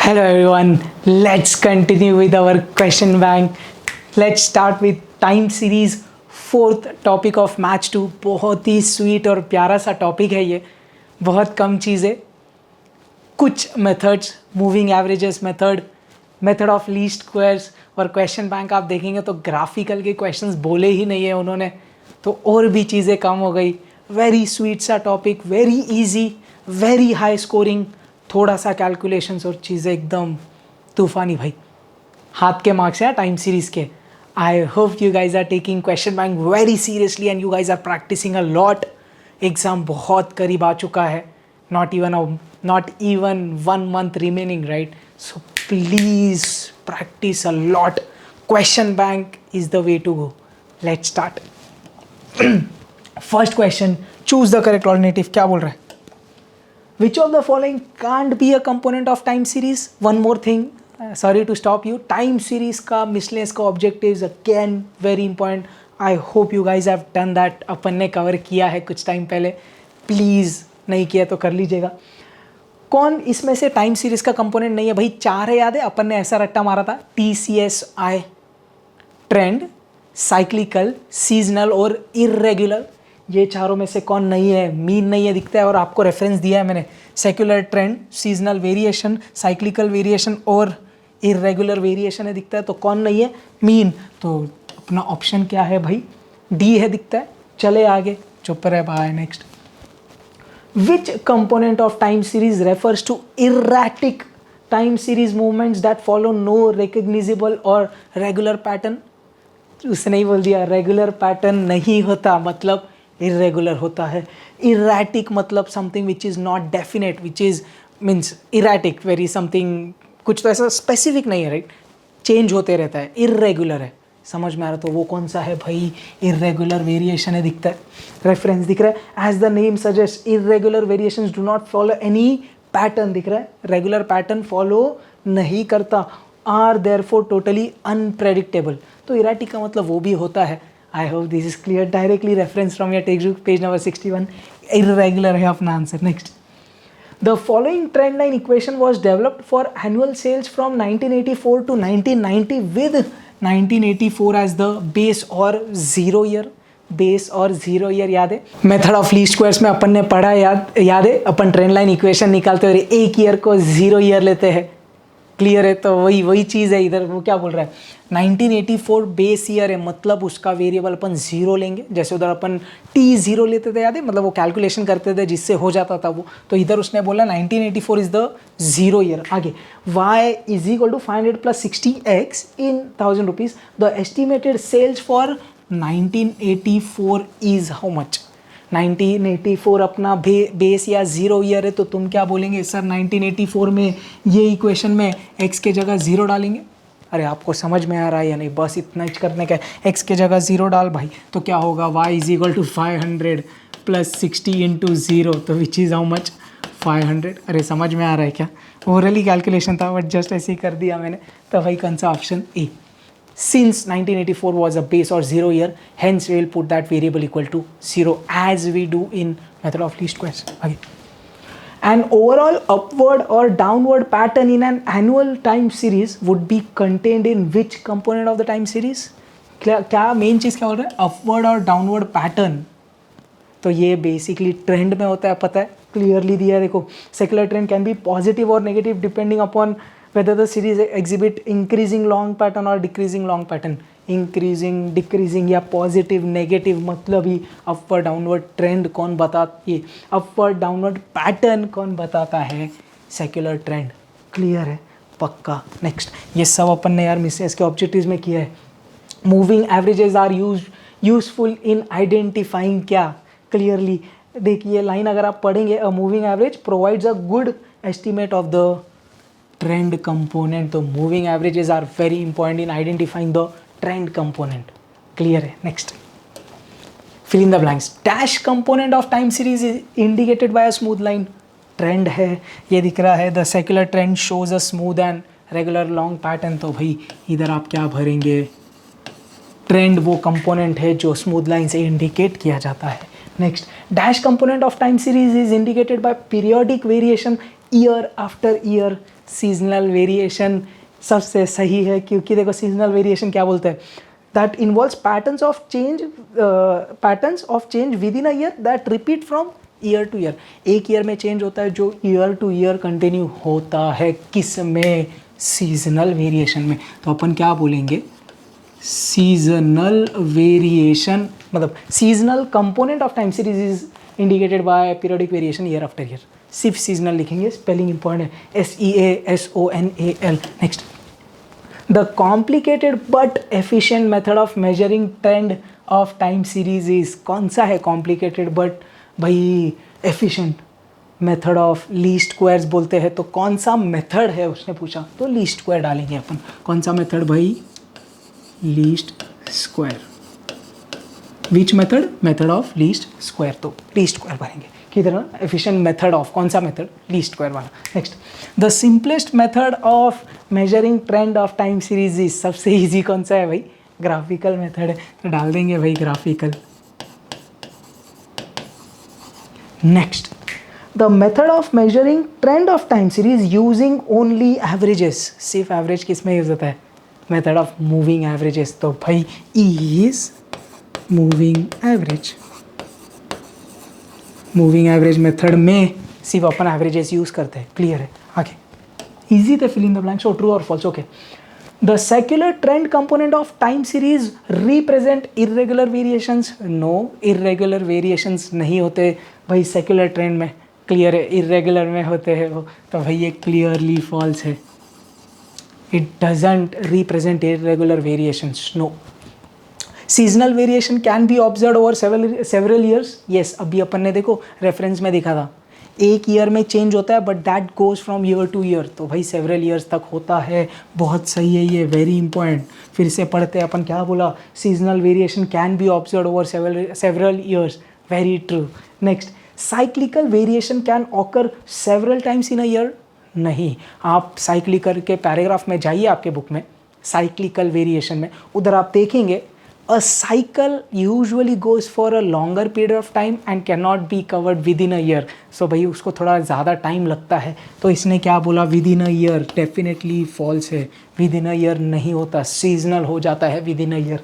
Hello everyone, let's continue with our question bank. Let's start with time series, fourth topic of match 2. बहुत ही sweet और प्यारा सा topic है ये. बहुत कम चीज़ें, कुछ methods, moving averages method, method of least squares और क्वेश्चन बैंक आप देखेंगे तो ग्राफिकल के क्वेश्चंस बोले ही नहीं है उन्होंने, तो और भी चीज़ें कम हो गई. वेरी स्वीट सा topic, very easy, very high scoring, थोड़ा सा कैलकुलेशंस और चीज़ें एकदम तूफानी भाई. हाथ के मार्क्स हैं टाइम सीरीज़ के. I hope you guys are taking question bank very seriously and you guys are practising a lot. Exam बहुत करीब आ चुका है. Not even 1 month remaining, right? So please practice a lot. Question bank is the way to go. Let's start. First question, choose the correct alternative. क्या बोल रहा है? Which of the following can't be a component of time series? One more thing, sorry to stop you. Time series का miscellaneous का objectives again very important. I hope you guys have done that. अपन ने cover किया है कुछ time पहले. Please नहीं किया तो कर लीजिएगा. कौन इसमें से टाइम सीरीज का कंपोनेंट नहीं है भाई? 4 है, याद है अपन ने ऐसा रट्टा मारा था. TCSI, ट्रेंड, साइक्लिकल, सीजनल और इरेगुलर. ये चारों में से कौन नहीं है? मीन नहीं है दिखता है, और आपको रेफरेंस दिया है मैंने. Secular trend, seasonal variation, cyclical variation और इरेगुलर वेरिएशन है दिखता है, तो कौन नहीं है? मीन. तो अपना ऑप्शन क्या है भाई? डी है दिखता है. चले आगे, चुप रहे भाई. Next, which component of time series refers to erratic time series movements that follow no recognizable or regular pattern? उसने ही बोल दिया रेगुलर पैटर्न नहीं होता, मतलब इरेगुलर होता है. इरेटिक मतलब something which is not definite, which is means erratic, very something, कुछ तो ऐसा स्पेसिफिक नहीं है, राइट? चेंज होते रहता है. इरेगुलर है, समझ में आ रहा? तो वो कौन सा है भाई? इरेगुलर वेरिएशन है दिखता है. रेफरेंस दिख रहा है. As the name suggest, irregular variations do not follow any pattern. दिख रहा है, रेगुलर पैटर्न फॉलो नहीं करता. Are therefore totally unpredictable. तो इरेटिक का मतलब वो भी होता है. I hope this is clear. Directly reference from your text book, page number 61. Irregular है अपना answer. Next, the following trend line equation was developed for annual sales from 1984 to 1990 with 1984 as the base or zero year. Base और zero year याद है? Method of least squares में अपन ने पढ़ा, याद है? अपन ट्रेंड लाइन इक्वेशन निकालते हुए एक ईयर को जीरो ईयर लेते हैं. क्लियर है? तो वही चीज़ है इधर. वो क्या बोल रहा है? 1984 बेस ईयर है, मतलब उसका वेरिएबल अपन जीरो लेंगे. जैसे उधर अपन T0 लेते थे, याद है? मतलब वो कैलकुलेशन करते थे जिससे हो जाता था वो. तो इधर उसने बोला 1984 इज द जीरो ईयर. आगे, y is equal to 500 + 60x in 1000 rupees. The estimated sales for 1984 is how much? 1984 अपना बेस या जीरो ईयर है, तो तुम क्या बोलेंगे सर? 1984 में ये इक्वेशन में x के जगह ज़ीरो डालेंगे. अरे आपको समझ में आ रहा है या नहीं? बस इतना ही करने का है. x के जगह ज़ीरो डाल भाई, तो क्या होगा? y इज इक्वल टू 500 + 60 × 0, तो विच इज़ हाउ मच? 500. अरे समझ में आ रहा है क्या? ओरली कैलकुलेशन था बट जस्ट ऐसे ही कर दिया मैंने. तो भाई कौन सा? Option A. Since 1984 was a base or zero year, hence we will put that variable equal to 0 as we do in method of least squares. Okay. An overall upward or downward pattern in an annual time series would be contained in which component of the time series? क्या main चीज़ क्या बोल रहा है? Upward और downward pattern. तो ये basically trend में होता है, पता है? क्लियरली दिया है देखो. Secular trend can be positive और negative depending upon whether the series exhibit increasing long pattern or decreasing long pattern. increasing, decreasing या positive, negative, मतलब ही upward downward trend कौन बताता? ये upward downward pattern कौन बताता है? secular trend. क्लियर है? पक्का. नेक्स्ट, ये सब अपन ने यार मिसेस के ऑब्जेक्टिव्स में किया है. Moving averages are useful in identifying क्या? क्लियरली देखिए लाइन अगर आप पढ़ेंगे, a moving average provides a good estimate of the trend component. तो moving averages are very important in identifying the trend component. Clear है? Next, fill in the blanks. Dash component of time series is indicated by a smooth line. Trend है, ये दिख रहा है. The secular trend shows a smooth and regular long pattern. तो भाई इधर आप क्या भरेंगे? ट्रेंड वो कंपोनेंट है जो स्मूथ लाइन से इंडिकेट किया जाता है. Next, dash component of time series is indicated by periodic variation year after year. Seasonal variation सबसे सही है, क्योंकि देखो सीजनल वेरिएशन क्या बोलते हैं, that involves patterns of change with in a year that repeat from year two year. एक year में चेंज होता है जो ईयर टू ईयर कंटिन्यू होता है, किस में, सीजनल वेरिएशन में। तो अपन क्या बोलेंगे, सीजनल वेरिएशन, मतलब seasonal component of time series is indicated by periodic variation year after year. सिर्फ सीजनल लिखेंगे, स्पेलिंग इंपॉर्टेंट है, SEASONAL। Next, the complicated but efficient method of measuring trend of time series is, कौन सा है complicated but भाई efficient, method of least squares बोलते हैं। तो कौन सा मेथड है उसने पूछा, तो लीस्ट स्क्वायर डालेंगे अपन। कौन सा मेथड भाई, least square. Which method, method of least square, तो लीस्ट स्क्वायर भरेंगे किधर, एफिशिएंट मेथड ऑफ, कौन सा मेथड, लीस्ट स्क्वायर वाला। Next, the simplest method of measuring trend of time series is, सबसे इजी कौन सा है भाई, ग्राफिकल मेथड है, तो डाल देंगे भाई graphical. Next, the method of measuring trend of time series using only averages, सिर्फ एवरेज किस में यूज होता है, मेथड ऑफ मूविंग एवरेजेस, तो भाई is moving average. Moving average method में सिर्फ अपन एवरेजेस यूज करते हैं, क्लियर है। आगे इजी थे, fill in the blanks, true और false. Okay, the secular trend component of time series represent irregular variations, no, irregular variations नहीं होते भाई सेक्युलर ट्रेंड में, क्लियर है, इरेगुलर में होते हैं वो, तो भाई ये क्लियरली फॉल्स है, it doesn't represent irregular variations, no. Seasonal variation can be observe over several years, yes, अभी अपन ने देखो रेफरेंस में दिखा था, एक ईयर में चेंज होता है but that goes from year two year, तो भाई सेवरल ईयर्स तक होता है, बहुत सही है ये, वेरी इंपॉर्टेंट। फिर से पढ़ते हैं अपन, क्या बोला, seasonal variation can be observe over several years, very true. Next, cyclical variation can occur several times in a year, नहीं, आप साइक्लिकल के पैराग्राफ में जाइए आपके बुक में, साइक्लिकल वेरिएशन में, उधर आप देखेंगे a cycle usually goes for a longer period of time and cannot be covered within a year, so भाई उसको थोड़ा ज़्यादा टाइम लगता है, तो इसने क्या बोला, within a year, definitely falls है, within a year नहीं होता, सीजनल हो जाता है within a year।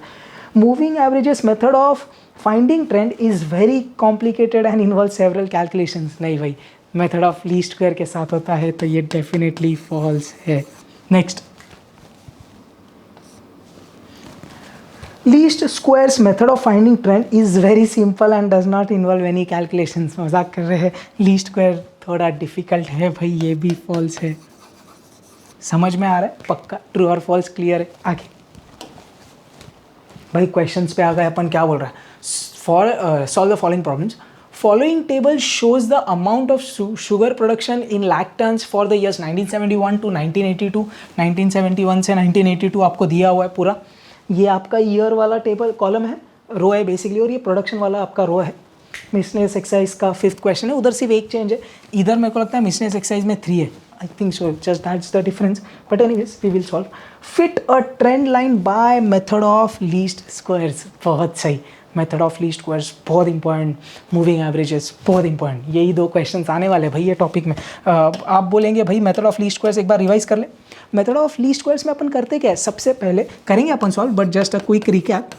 moving averages method of finding trend is very complicated and involves several calculations, नहीं भाई, मेथड ऑफ लीस्ट स्क्वायर के साथ होता है, तो ये डेफिनेटली फॉल्स है। Next, least squares method of finding trend is very simple and does not involve any calculations, मजाक कर रहे हैं, लीस्ट स्क्वायर थोड़ा डिफिकल्ट है भाई, ये भी फॉल्स है, समझ में आ रहा है पक्का, ट्रू और फॉल्स, क्लियर है। आगे भाई क्वेश्चंस पे आ गए अपन, क्या बोल रहा है, for solve the following problems, following table shows the amount of sugar production in lakh tons for the years 1971 to 1982, 1971 से 1982 आपको दिया हुआ है पूरा, ये आपका ईयर वाला टेबल कॉलम है, रो है बेसिकली, और ये प्रोडक्शन वाला आपका रो है। मिसलेनियस एक्सरसाइज का 5th क्वेश्चन है, उधर सिर्फ एक चेंज है, इधर मेरे को लगता है मिसलेनियस एक्सरसाइज में 3 है, I think so, just that's the difference, but anyways we will solve. Fit a trend line by method of least squares, बहुत सही, मेथड ऑफ लीस्ट स्क्वायर्स बहुत इंपॉर्टेंट, मूविंग एवरेजेस बहुत इंपॉर्टेंट, यही 2 question आने वाले भाई ये टॉपिक में। आप बोलेंगे भाई मेथड ऑफ लीस्ट स्क्वायर्स एक बार रिवाइज कर ले। मेथड ऑफ लीस्ट स्क्वायर्स में अपन करते क्या है, सबसे पहले करेंगे अपन solve, but just a quick recap,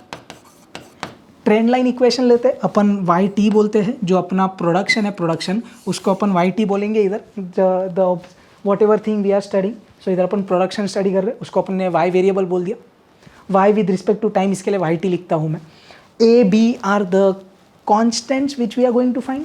trend line equation लेते हैं अपन, वाई टी बोलते हैं, जो अपना प्रोडक्शन है, प्रोडक्शन उसको अपन वाई टी बोलेंगे, इधर the whatever thing we are studying, so इधर अपन प्रोडक्शन स्टडी कर रहे हैं, उसको अपन ने वाई वेरिएबल बोल दिया, Y with respect to time, इसके लिए वाई टी लिखता हूँ मैं। A B are the constants which we are going to find,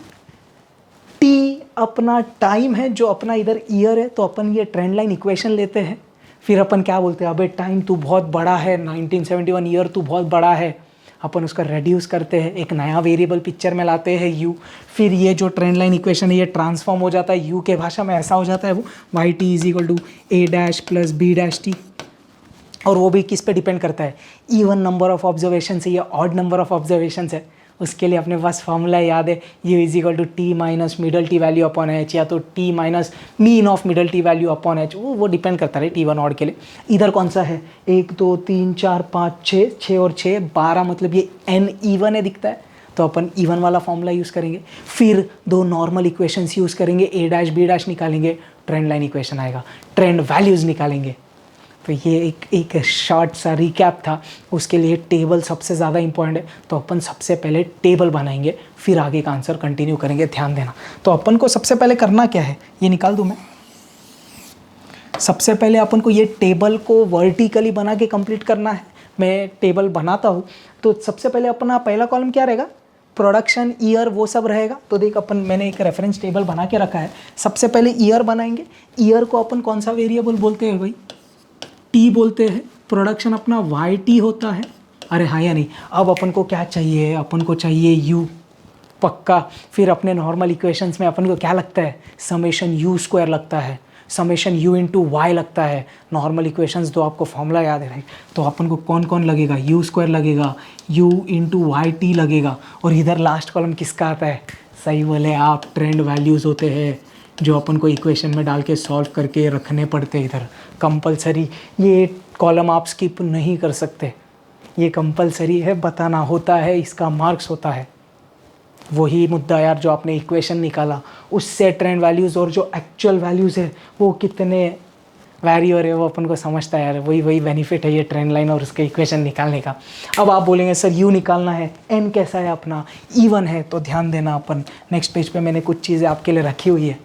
T अपना टाइम है जो अपना इधर ईयर है, तो अपन ये ट्रेंड लाइन इक्वेशन लेते हैं, फिर अपन क्या बोलते हैं, अबे टाइम तू बहुत बड़ा है, 1971 ईयर तू बहुत बड़ा है, अपन उसका रेड्यूस करते हैं, एक नया वेरिएबल पिक्चर में लाते हैं यू, फिर ये जो ट्रेंड लाइन इक्वेशन है ये ट्रांसफॉर्म हो जाता है, यू के भाषा में ऐसा हो जाता है वो, Y T is equal to A dash plus B dash T, और वो भी किस पे डिपेंड करता है, इवन नंबर ऑफ ऑब्जर्वेशन है या ऑड नंबर ऑफ ऑब्जर्वेशन है, उसके लिए अपने पास फॉर्मूला याद है, U is equal to T minus middle T value upon H, या तो T minus mean of middle T value upon H, वो डिपेंड करता है T1 ऑड के लिए। इधर कौन सा है, 1 2 3 4 5 6, 6 और 6 12, मतलब ये n इवन है दिखता है, तो अपन इवन वाला फॉर्मूला यूज़ करेंगे, फिर 2 नॉर्मल इक्वेशंस यूज़ करेंगे, ए डैश बी डैश निकालेंगे, ट्रेंड लाइन इक्वेशन आएगा, ट्रेंड वैल्यूज़ निकालेंगे। तो ये एक शॉर्ट सा रिकैप था, उसके लिए टेबल सबसे ज़्यादा इंपॉर्टेंट है। तो अपन सबसे पहले टेबल बनाएंगे, फिर आगे का आंसर कंटिन्यू करेंगे, ध्यान देना। तो अपन को सबसे पहले करना क्या है, ये निकाल दूँ मैं। सबसे पहले अपन को ये टेबल को वर्टिकली बना के कंप्लीट करना है। मैं टेबल बनाता हूँ। तो सबसे पहले अपना पहला कॉलम क्या रहेगा, प्रोडक्शन, ईयर, वो सब रहेगा। तो देख अपन मैंने एक रेफरेंस टेबल बना के रखा है। सबसे पहले ईयर बनाएंगे। ईयर को अपन कौन सा वेरिएबल बोलते हैं भाई, टी बोलते हैं। प्रोडक्शन अपना वाई टी होता है। अरे हाँ या नहीं। अब अपन को क्या चाहिए, अपन को चाहिए यू, पक्का। फिर अपने नॉर्मल इक्वेशंस में अपन को क्या लगता है, समेशन यू स्क्वायर लगता है, समेशन यू इंटू वाई लगता है। नॉर्मल इक्वेशंस तो आपको फॉर्मूला याद है राइट। तो अपन को कौन कौन लगेगा, यू स्क्वायर लगेगा, यू इंटू वाई टी लगेगा। और इधर लास्ट कॉलम किसका आता है, सही बोले आप, ट्रेंड वैल्यूज़ होते हैं जो अपन को इक्वेशन में डाल के सॉल्व करके रखने पड़ते हैं इधर कंपलसरी। ये कॉलम आप स्किप नहीं कर सकते, ये कंपलसरी है, बताना होता है, इसका मार्क्स होता है। वही मुद्दा यार, जो आपने इक्वेशन निकाला उससे ट्रेंड वैल्यूज़ और जो एक्चुअल वैल्यूज़ है वो कितने वैरी हो रहे हैं वो अपन को समझता है यार। वही बेनिफिट है ये ट्रेंड लाइन और उसके इक्वेशन निकालने का। अब आप बोलेंगे सर यू निकालना है, एन कैसा है अपना, इवन है। तो ध्यान देना, अपन नेक्स्ट पेज पे मैंने कुछ चीज़ें आपके लिए रखी हुई है।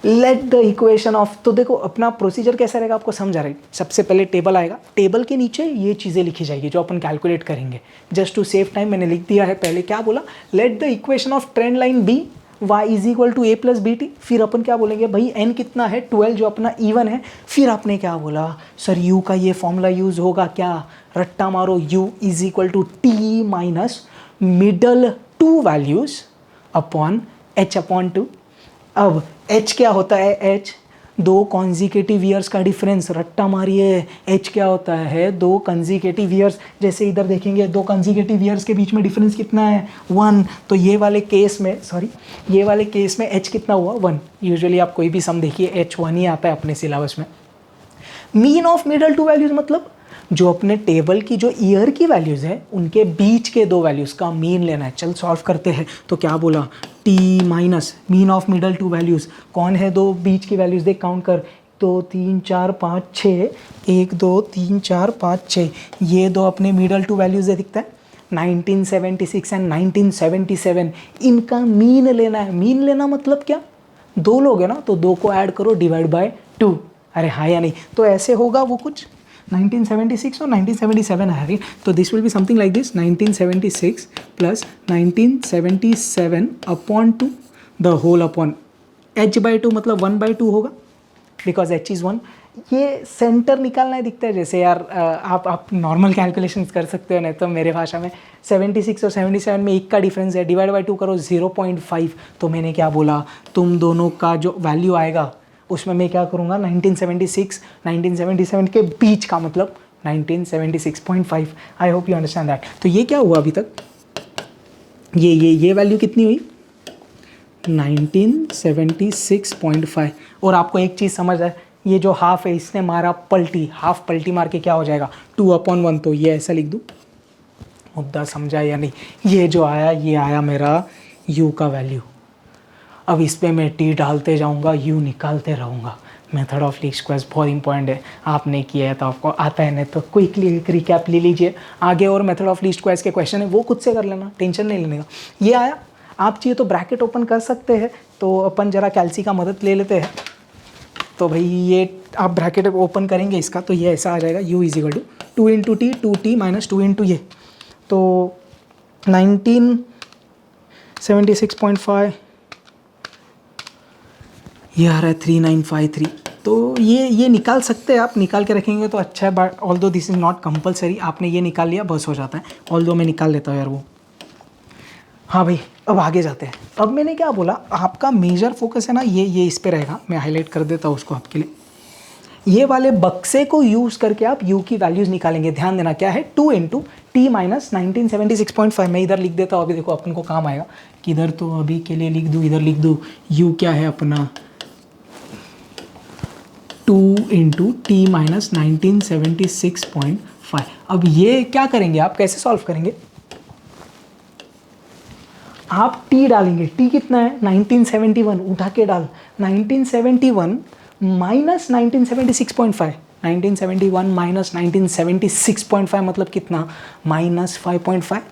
लेट द इक्वेशन ऑफ, तो देखो अपना प्रोसीजर कैसा रहेगा आपको समझ आ रहा है। सबसे पहले टेबल आएगा, टेबल के नीचे ये चीज़ें लिखी जाएगी जो अपन कैलकुलेट करेंगे। जस्ट टू सेव टाइम मैंने लिख दिया है। पहले क्या बोला, let the equation of trend line be y is equal to A plus B T. फिर अपन क्या बोलेंगे भाई, n कितना है 12 जो अपना इवन है। फिर आपने क्या बोला, सर u का ये फॉर्मूला यूज़ होगा क्या, रट्टा मारो, u is equal to T minus middle two values upon h upon two. अब h क्या होता है, h दो कॉन्जिकेटिव ईयर्स का डिफरेंस, रट्टा मारिए। h क्या होता है, दो कंजिकेटिव ईयर्स। जैसे इधर देखेंगे दो कंजिकेटिव ईयर्स के बीच में डिफरेंस कितना है, 1। तो ये वाले केस में h कितना हुआ, 1। यूजुअली आप कोई भी सम देखिए h 1 ही आता है अपने सिलेबस में। Mean of middle two values मतलब जो अपने टेबल की जो ईयर की वैल्यूज़ है उनके बीच के दो वैल्यूज़ का मीन लेना है। चल सॉल्व करते हैं। तो क्या बोला, t minus mean of middle two values, कौन है दो बीच की वैल्यूज़, देख काउंट कर, 2 3 4 5 6, 1 2 3 4 5 6, ये दो अपने मिडल टू वैल्यूज़ है, दिखता है 1976 एंड 1977। इनका मीन लेना है। मीन लेना मतलब क्या, दो लोग हैं ना, तो दो को ऐड करो, डिवाइड बाय 2। अरे हाँ या नहीं। तो ऐसे होगा वो कुछ 1976 और 1977 है राइट। तो this will be something like this, 1976 plus 1977 upon 2 the whole upon h by 2, मतलब 1/2 होगा बिकॉज h इज़ 1। ये सेंटर निकालना है, दिखता है जैसे यार आप नॉर्मल कैलकुलेशंस कर सकते हो, नहीं तो मेरे भाषा में 76 और 77 में 1 का डिफरेंस है, डिवाइड बाई 2 करो 0.5। तो मैंने क्या बोला, तुम दोनों का जो वैल्यू आएगा उसमें मैं क्या करूँगा, 1976 1977 के बीच का मतलब 1976.5। आई होप यू अंडरस्टैंड दैट। तो ये क्या हुआ अभी तक, ये वैल्यू कितनी हुई, 1976.5। और आपको एक चीज़ समझ आए, ये जो हाफ है इसने मारा पलटी, हाफ पलटी मार के क्या हो जाएगा 2/1। तो ये ऐसा लिख दूँ, मुद्दा समझा या नहीं। ये जो आया ये आया मेरा u का वैल्यू। अब इस पर मैं t डालते जाऊंगा, u निकालते रहूँगा। मेथड ऑफ लीस्ट स्क्वायर्स बहुत इंपॉर्टेंट है, आपने किया है तो आपको आता है, नहीं तो क्विकली एक रिकैप ले लीजिए। आगे और मेथड ऑफ लीस्ट स्क्वायर्स के क्वेश्चन है वो खुद से कर लेना, टेंशन नहीं लेने का। ये आया, आप चाहिए तो ब्रैकेट ओपन कर सकते हैं। तो अपन जरा कैल्सी का मदद ले लेते हैं। तो भाई ये आप ब्रैकेट ओपन करेंगे इसका, तो ये ऐसा आ जाएगा, u is equal to 2 into T, 2t minus 2 into ये, तो 1976.5, ये आ रहा है 3953। तो ये निकाल सकते हैं आप, निकाल के रखेंगे तो अच्छा है। But although this is not compulsory, आपने ये निकाल लिया बस हो जाता है। ऑल्दो मैं निकाल लेता हूँ यार वो। हाँ भाई अब आगे जाते हैं। अब मैंने क्या बोला, आपका मेजर फोकस है ना ये इस पे रहेगा। मैं हाईलाइट कर देता हूँ उसको आपके लिए। ये वाले बक्से को यूज़ करके आप u की वैल्यूज़ निकालेंगे। ध्यान देना क्या है, 2 इंटू टी माइनस 1976.5। मैं इधर लिख देता हूँ, अभी देखो अपन को काम आएगा कि इधर तो अभी के लिए लिख दूँ, इधर लिख दूँ u क्या है अपना 2 इंटू टी माइनस 1976.5। अब ये क्या करेंगे आप, कैसे सॉल्व करेंगे, आप टी डालेंगे, टी कितना है 1971, उठा के डाल 1971 माइनस 1976.5, 1971 माइनस 1976.5 मतलब कितना -5.5,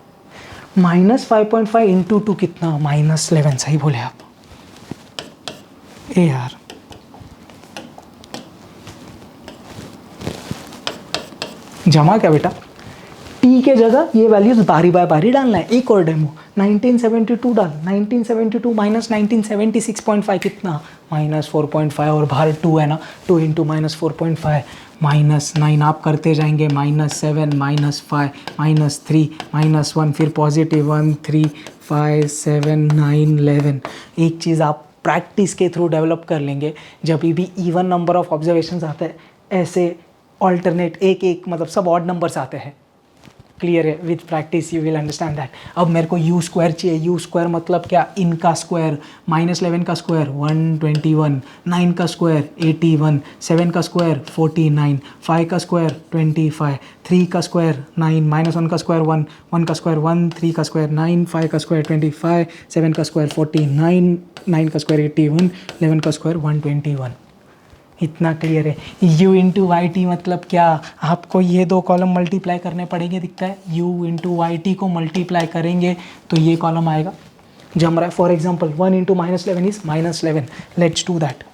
-5.5 इंटू 2 कितना -11, सही बोले आप। ए यार जमा क्या बेटा, टी के जगह ये वैल्यूज बारी बाय बारी डालना है। एक और डेमो 1972 डाल, 1972 माइनस 1976.5 कितना -4.5, और बाहर 2 है ना, 2 इंटू -4.5 -9, आप करते जाएंगे -7 -5 -3 -1, फिर +1 3 5 7 9 11। एक चीज़ आप प्रैक्टिस के थ्रू डेवलप कर लेंगे, जब भी इवन नंबर ऑफ ऑब्जर्वेशंस आते हैं ऐसे ऑल्टरनेट एक एक मतलब सब ऑड नंबर्स आते हैं। क्लियर है, with practice you will understand that. अब मेरे को यू स्क्वायर चाहिए, यू स्क्वायर मतलब क्या, इनका स्क्वायर, -11 का स्क्वायर 121, 9 का स्क्वायर 81, 7 का स्क्वायर 49, 5 का स्क्वायर 25, 3 का स्क्वायर 9, -1 का स्क्वायर 1, 1 का स्क्वायर 1, 3 का स्क्वायर 9, 5 का स्क्वायर 25, 7 का स्क्वायर 49, 9 का स्क्वायर 81, 11 का स्क्वायर 121। इतना क्लियर है। u इंटू वाई टी मतलब क्या, आपको ये दो कॉलम मल्टीप्लाई करने पड़ेंगे, दिखता है u इंटू वाई टी को मल्टीप्लाई करेंगे तो ये कॉलम आएगा, जम रहा है। For example 1 into -11 is -11, let's do that.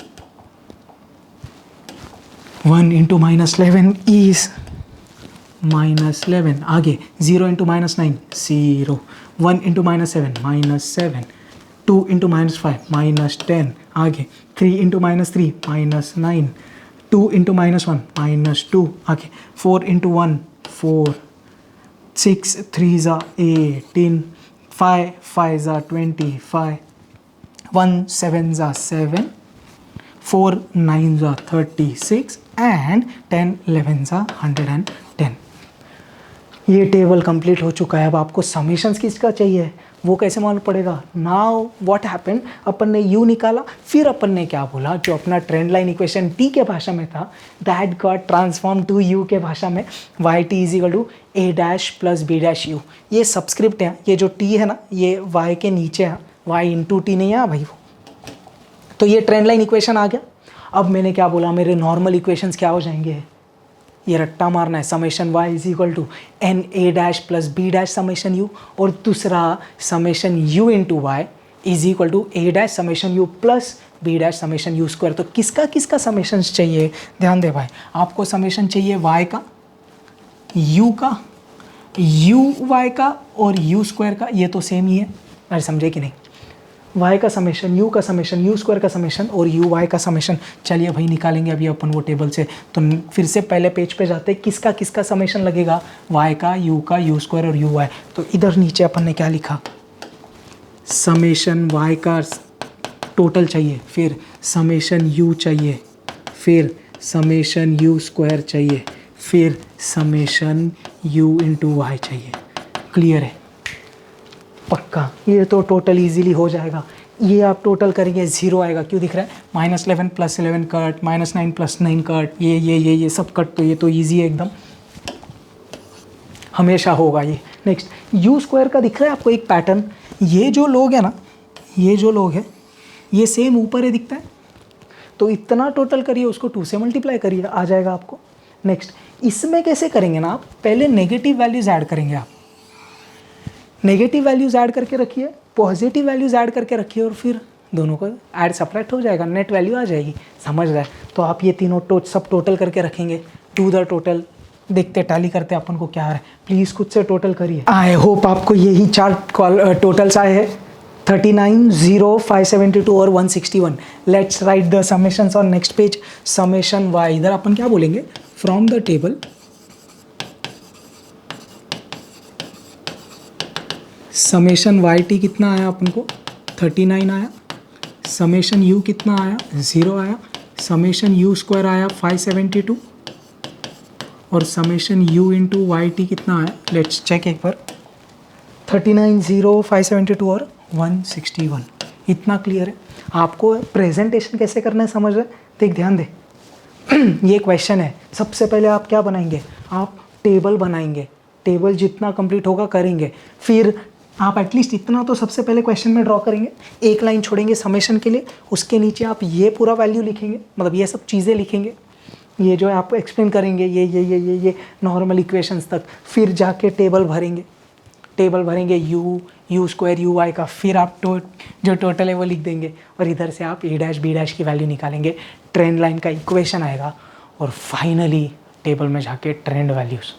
1 into -11 is -11, आगे 0 इंटू -9 0, 1 इंटू -7 -7, 2 इंटू -5 -10, आगे 3 इंटू -3 -9, 2 इंटू -1 -2, आगे 4 इंटू 1 4, 6 3 ज़ा 18, 5 5 ज़ा 25, 1 7 ज़ा 7, 4 9 ज़ा 36 एंड 10 11 ज़ा 110। ये टेबल कंप्लीट हो चुका है। अब आपको समेशंस किसका चाहिए, वो कैसे मालूम पड़ेगा। नाउ व्हाट हैपेंड, अपन ने u निकाला, फिर अपन ने क्या बोला, जो अपना ट्रेंड लाइन इक्वेशन t के भाषा में था that got transform to u के भाषा में, y t is equal to a dash plus b dash u। ये सब्सक्रिप्ट है, ये जो t है ना ये y के नीचे है, y इंटू टी नहीं है भाई वो। तो ये ट्रेंड लाइन इक्वेशन आ गया। अब मैंने क्या बोला, मेरे नॉर्मल इक्वेशंस क्या हो जाएंगे, ये रट्टा मारना है, summation y is equal to N A dash plus B dash summation U, और दूसरा summation u into Y is equal to A dash summation U plus B dash summation you square. तो किसका किसका समेशन चाहिए, ध्यान दे भाई, आपको summation चाहिए y का, u का, u y का और u स्क्वायर का, ये तो सेम ही है, अरे समझे कि नहीं। y का समेशन, u का समेशन, u स्क्वायर का समेशन और u y का समेशन। चलिए भाई निकालेंगे अभी अपन वो टेबल से। तो फिर से पहले पेज पे जाते हैं, किसका किसका समेशन लगेगा, y का, u का, u स्क्वायर और u y। तो इधर नीचे अपन ने क्या लिखा, समेशन y का टोटल चाहिए, फिर समेशन u चाहिए, फिर समेशन u स्क्वायर चाहिए, फिर समेशन u इंटू वाई चाहिए। क्लियर है, पक्का। ये तो टोटल इजीली हो जाएगा। ये आप टोटल करेंगे 0 आएगा, क्यों दिख रहा है, -11 + 11 कट, -9 + 9 कट, ये सब कट, तो ये तो इजी है एकदम, हमेशा होगा ये। नेक्स्ट u स्क्वायर का दिख रहा है आपको एक पैटर्न, ये जो लोग हैं ना, ये जो लोग हैं ये सेम ऊपर है दिखता है, तो इतना टोटल करिए, उसको 2 से मल्टीप्लाई करिए, आ जाएगा आपको। नेक्स्ट इसमें कैसे करेंगे ना, आप पहले नेगेटिव वैल्यूज़ ऐड करेंगे, आप नेगेटिव वैल्यूज़ ऐड करके रखिए, पॉजिटिव वैल्यूज़ ऐड करके रखिए, और फिर दोनों को ऐड सब्ट्रैक्ट हो जाएगा, नेट वैल्यू आ जाएगी, समझ रहा है। तो आप ये तीनों सब टोटल करके रखेंगे, टू द टोटल, देखते टैली करते अपन को क्या आ रहा है, प्लीज़ खुद से टोटल करिए। आई होप आपको यही 4 टोटल्स आए हैं, 39, 0, 572 और 161। Let's write the summations on next page. Summation y, इधर अपन क्या बोलेंगे, from the table summation Y T कितना आया अपन को, 39 आया, समेशन u कितना आया, 0 आया, समेशन u स्क्वायर आया 572, और summation u into Y T कितना आया, लेट्स चेक एक बार, 39, 0, 572 और 161। इतना क्लियर है। आपको प्रेजेंटेशन कैसे करना है समझ रहे, देख ध्यान दे। ये क्वेश्चन है, सबसे पहले आप क्या बनाएंगे, आप टेबल बनाएंगे, टेबल जितना कंप्लीट होगा करेंगे, फिर आप एटलीस्ट इतना तो सबसे पहले क्वेश्चन में ड्रॉ करेंगे, एक लाइन छोड़ेंगे समेशन के लिए, उसके नीचे आप ये पूरा वैल्यू लिखेंगे, मतलब ये सब चीज़ें लिखेंगे, ये जो है आप एक्सप्लेन करेंगे ये नॉर्मल इक्वेशंस तक, फिर जाके टेबल भरेंगे यू स्क्वायर यू वाई का, फिर आप जो टोटल है वो लिख देंगे, और इधर से आप ए डैश बी डैश की वैल्यू निकालेंगे, ट्रेंड लाइन का इक्वेशन आएगा, और फाइनली टेबल में जाके ट्रेंड वैल्यूज़।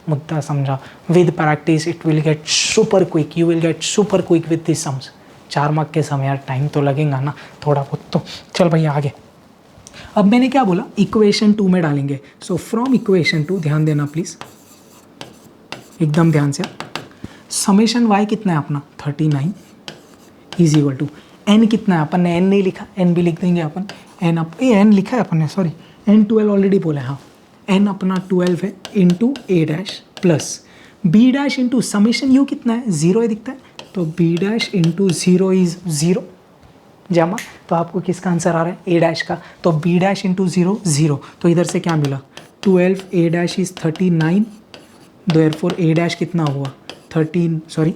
मुद्दा समझा? With practice it will get super quick, you will get super quick with this sums. 4 mark के समय यार टाइम तो लगेगा ना थोड़ा बहुत तो। चल भैया आगे। अब मैंने क्या बोला, इक्वेशन 2 में डालेंगे। सो फ्रॉम इक्वेशन 2, ध्यान देना प्लीज़, एकदम ध्यान से। समेशन वाई कितना है अपना 39 इज इक्वल टू एन कितना है, अपन ने एन नहीं लिखा, एन भी लिख देंगे अपन, एन लिखा है अपन ने, सॉरी एन 12 ऑलरेडी बोला है, हाँ एन अपना 12 है into A dash plus B dash into summation U कितना है 0 है दिखता है, तो बी डैश इंटू 0 इज 0 जमा, तो आपको किसका आंसर आ रहा है ए डैश का, तो बी डैश इंटू 0 0, तो इधर से क्या मिला 12 A dash is 39, therefore A dash कितना हुआ 13 सॉरी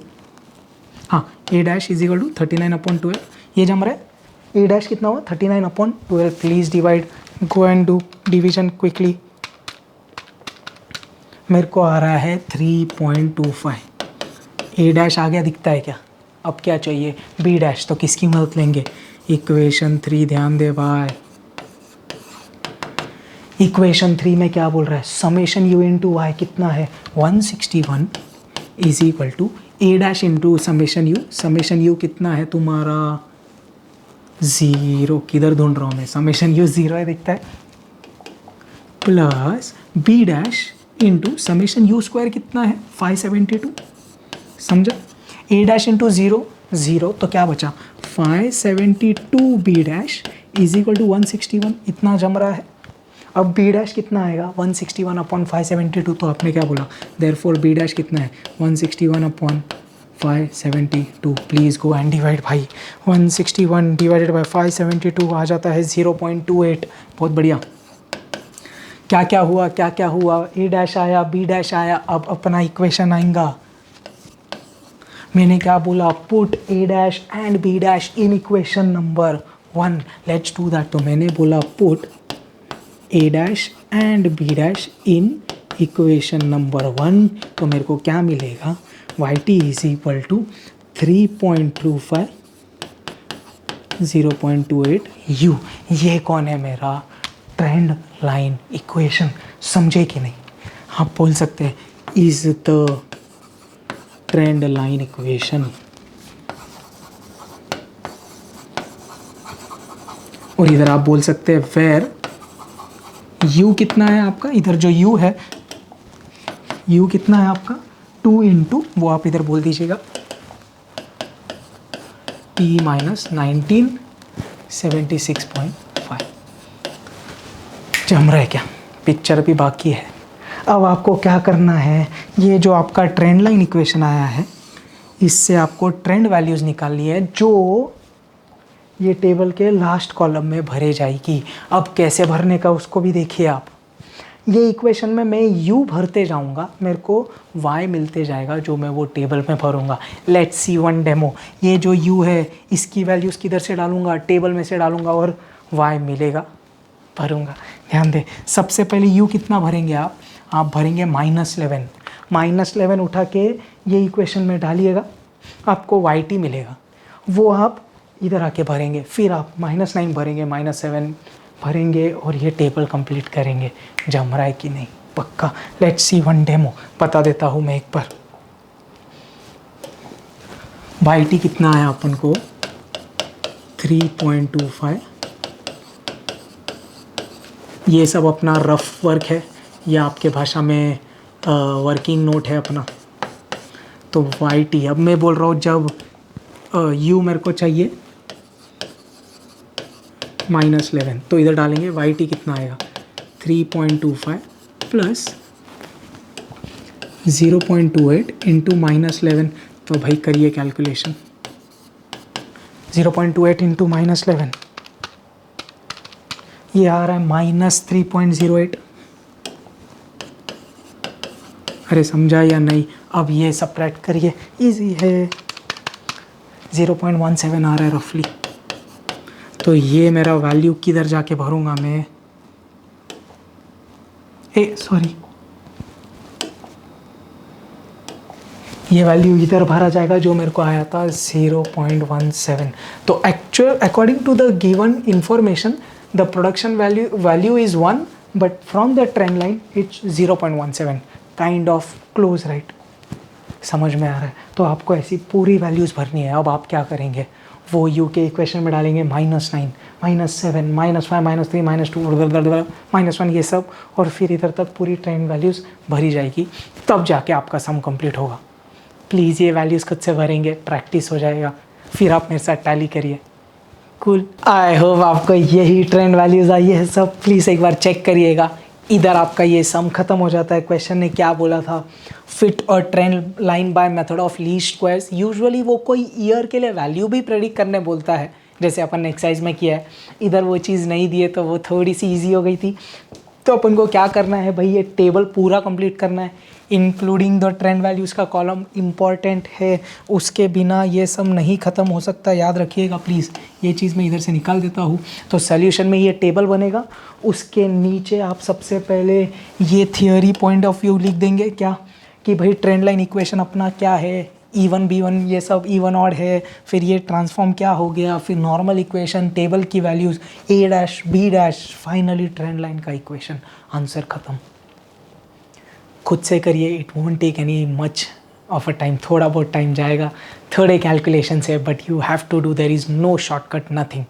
हाँ A dash is equal to 39/12, ये जम रहा है ए डैश कितना हुआ 39/12, please divide, go and do division quickly. मेरे को आ रहा है 3.25, ए डैश आ गया दिखता है क्या, अब क्या चाहिए बी डैश, तो किसकी मदद लेंगे इक्वेशन 3, ध्यान दे भाई। इक्वेशन 3 में क्या बोल रहा है, समेशन यू इंटू वाई कितना है 161 is equal to A dash into summation U कितना है तुम्हारा 0, किधर ढूंढ रहा हूँ मैं, समेशन यू 0 है दिखता है, plus B dash into summation you square कितना है 572, समझा, ए डैश इंटू 0 0, तो क्या बचा 572 B dash is equal to 161, इतना जम रहा है। अब बी डैश कितना आएगा 161/572, तो आपने क्या बोला देयरफॉर बी डैश कितना है 161/572, प्लीज़ गो एंड डिवाइड भाई, 161 डिवाइडेड बाई 572 आ जाता है 0.28, बहुत बढ़िया। क्या क्या हुआ, ए डैश आया बी डैश आया, अब अपना इक्वेशन आएगा, मैंने क्या बोला put A dash and B dash in equation number 1, let's do that. तो मैंने बोला put A dash and B dash in equation number 1, तो मेरे को क्या मिलेगा Y T is equal to 3.25 0.28 U. ये कौन है मेरा ट्रेंड लाइन इक्वेशन, समझे कि नहीं, आप बोल सकते हैं is the trend line equation. और इधर आप बोल सकते हैं वेयर u कितना है आपका, इधर जो u है u कितना है आपका 2 इंटू, वो आप इधर बोल दीजिएगा t माइनस 1976.5। जम रहा है क्या, पिक्चर भी बाकी है। अब आपको क्या करना है, ये जो आपका ट्रेंड लाइन इक्वेशन आया है इससे आपको ट्रेंड वैल्यूज़ निकालनी है जो ये टेबल के लास्ट कॉलम में भरे जाएगी। अब कैसे भरने का उसको भी देखिए आप, ये इक्वेशन में मैं u भरते जाऊंगा, मेरे को y मिलते जाएगा जो मैं वो टेबल में भरूंगा। लेट्स सी वन डेमो, ये जो u है इसकी वैल्यूज़ किधर से डालूंगा, टेबल में से डालूंगा और y मिलेगा, भरूंगा। ध्यान दे, सबसे पहले u कितना भरेंगे आप भरेंगे -11 उठा के ये इक्वेशन में डालिएगा, आपको y मिलेगा, वो आप इधर आके भरेंगे, फिर आप -9 भरेंगे, -7 भरेंगे और ये टेबल कंप्लीट करेंगे। जम रहा है कि नहीं, पक्का। लेट्स सी वन डेमो, बता देता हूँ मैं एक बार। वाई टी कितना आया अपन को 3.25, ये सब अपना रफ वर्क है, या आपके भाषा में वर्किंग नोट है अपना। तो वाई टी, अब मैं बोल रहा हूँ जब यू मेरे को चाहिए -11, तो इधर डालेंगे वाई टी कितना आएगा 3.25 प्लस 0.28 इंटू -11, तो भाई करिए कैलकुलेशन, 0.28 इंटू -11 ये आ रहा है -3.08। अरे समझा या नहीं, अब ये सब्ट्रैक्ट करिए, इजी है। 0.17 आ रहा है रफली। तो ये मेरा वैल्यू किधर जाके भरूँगा मैं, सॉरी ये वैल्यू इधर भरा जाएगा जो मेरे को आया था 0.17। तो actual according to the given information the production value is 1 but from the trend line it's 0.17, kind of close right. समझ में आ रहा है? तो आपको ऐसी पूरी वैल्यूज़ भरनी है। अब आप क्या करेंगे, वो यू के इक्वेशन में डालेंगे -9, -7, -5, -3, -2, -1 ये सब, और फिर इधर तक पूरी ट्रेंड वैल्यूज़ भरी जाएगी, तब जाके आपका सम कंप्लीट होगा। प्लीज़ ये वैल्यूज़ खुद से भरेंगे, प्रैक्टिस हो जाएगा, फिर आप मेरे साथ टैली करिए। कूल, आई होप आपको यही ट्रेंड वैल्यूज़ आई है सब। प्लीज़ एक बार चेक करिएगा। इधर आपका ये सम ख़त्म हो जाता है। क्वेश्चन ने क्या बोला था, फिट और trend line by method of least squares. Usually वो कोई ईयर के लिए वैल्यू भी प्रेडिक्ट करने बोलता है, जैसे अपन एक्सरसाइज में किया है। इधर वो चीज़ नहीं दी है तो वो थोड़ी सी ईजी हो गई थी। तो अपन को क्या करना है भाई, ये टेबल पूरा कंप्लीट करना है, इंक्लूडिंग द ट्रेंड वैल्यूज़ का कॉलम इम्पॉर्टेंट है, उसके बिना ये सब नहीं ख़त्म हो सकता, याद रखिएगा प्लीज़। ये चीज़ मैं इधर से निकाल देता हूँ। तो सॉल्यूशन में ये टेबल बनेगा, उसके नीचे आप सबसे पहले ये थियोरी पॉइंट ऑफ व्यू लिख देंगे, क्या कि भाई ट्रेंड लाइन इक्वेशन अपना क्या है, E1 B1 ये सब E1 ऑड है, फिर ये ट्रांसफॉर्म क्या हो गया, फिर नॉर्मल इक्वेशन, टेबल की values A' B', finally trend line का इक्वेशन, आंसर ख़त्म। खुद से करिए, it won't take any much of a time, थोड़ा बहुत टाइम जाएगा, थोड़े कैलकुलेशन से, but you have to do, there is no shortcut, nothing.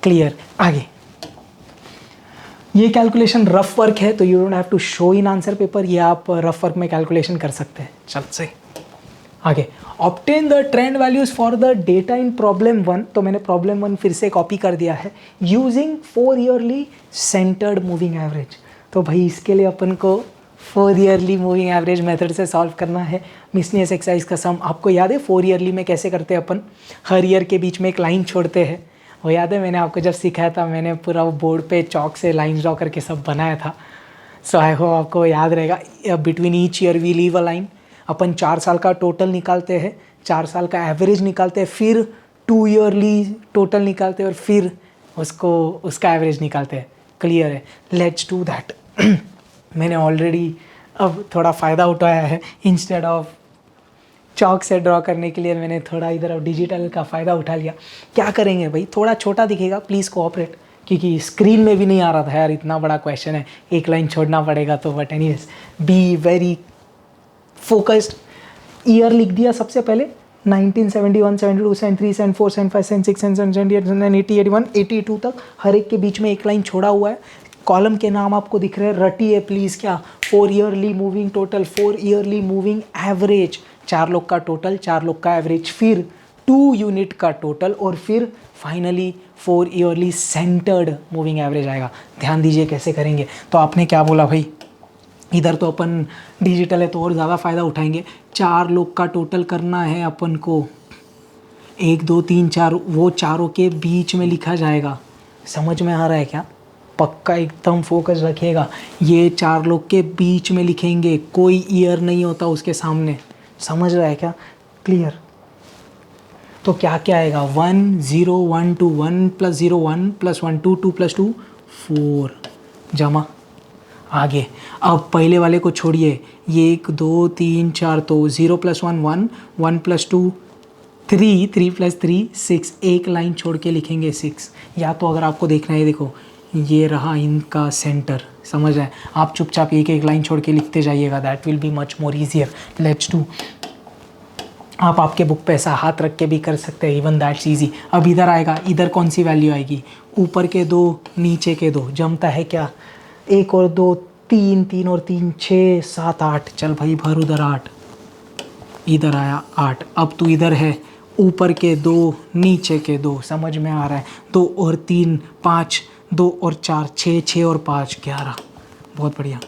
Clear? आगे ये कैलकुलेशन रफ वर्क है तो you don't have to show in answer paper, ये आप रफ वर्क में कैलकुलेशन कर सकते हैं। चल से आगे, obtain the trend values for the data in problem 1। तो मैंने प्रॉब्लम 1 फिर से कॉपी कर दिया है, using 4 yearly centred moving average. तो भाई इसके लिए अपन को 4 ईयरली मूविंग एवरेज मेथड से सॉल्व करना है मिसलिनियस एक्सरसाइज का सम। आपको याद है 4 ईयरली में कैसे करते हैं अपन, हर ईयर के बीच में एक लाइन छोड़ते हैं, वो याद है मैंने आपको जब सिखाया था, मैंने पूरा वो बोर्ड पे चॉक से लाइन ड्रॉ करके सब बनाया था। सो आई होप आपको याद रहेगा। Between each year we leave a line, अपन 4 साल का टोटल निकालते हैं, 4 साल का एवरेज निकालते हैं, फिर 2 ईयरली टोटल निकालते हैं और फिर उसका एवरेज निकालते हैं। क्लियर है? Let's do that. मैंने ऑलरेडी अब थोड़ा फ़ायदा उठाया है, इंस्टेड ऑफ चॉक से ड्रॉ करने के लिए मैंने थोड़ा इधर अब डिजिटल का फ़ायदा उठा लिया। क्या करेंगे भाई, थोड़ा छोटा दिखेगा, प्लीज़ कोऑपरेट, क्योंकि स्क्रीन में भी नहीं आ रहा था यार, इतना बड़ा क्वेश्चन है, एक लाइन छोड़ना पड़ेगा। तो but anyways be very focused. Year लिख दिया सबसे पहले, 1971, 72, 73, 74, 75, 76, 77, 78, 80, 81, 82 तक, हर एक के बीच में एक लाइन छोड़ा हुआ है। कॉलम के नाम आपको दिख रहे हैं, रटिए प्लीज़। क्या? 4 yearly moving total, 4 yearly moving average, 4 लोग का टोटल, 4 लोग का एवरेज, फिर 2 यूनिट का टोटल, और फिर finally 4 yearly centred moving average आएगा। ध्यान दीजिए कैसे करेंगे। तो आपने क्या बोला भाई, इधर तो अपन डिजिटल है तो और ज़्यादा फ़ायदा उठाएंगे। 4 लोग का टोटल करना है अपन को, 1 2 3 4, वो चारों के बीच में लिखा जाएगा। समझ में आ रहा है क्या? पक्का एकदम फोकस रखिएगा। ये 4 लोग के बीच में लिखेंगे, कोई ईयर नहीं होता उसके सामने। समझ रहा है क्या? क्लियर? तो क्या क्या आएगा, 1 0 1 2, 1 + 0 1 + 1 2 2 + 2 4, जमा। आगे अब पहले वाले को छोड़िए, ये 1 2 3 4, तो 0 + 1 1, 1 + 2 3, 3 + 3 6, एक लाइन छोड़ के लिखेंगे 6। या तो अगर आपको देखना है, देखो ये रहा इनका सेंटर, समझ रहे हैं? आप चुपचाप एक एक लाइन छोड़ के लिखते जाइएगा, that will be much more easier. Let's do. आप आपके बुक पे ऐसा हाथ रख के भी कर सकते हैं, इवन दैट्स ईजी। अब इधर आएगा, इधर कौन सी वैल्यू आएगी, ऊपर के 2 नीचे के 2, जमता है क्या? 1 और 2 3, 3 और 3 6 7 8, चल भाई भर उधर 8, इधर आया 8। अब तू इधर है, ऊपर के 2 नीचे के 2, समझ में आ रहा है? 2 और 3 5, 2 और 4 6, 6 और 5 11, बहुत बढ़िया।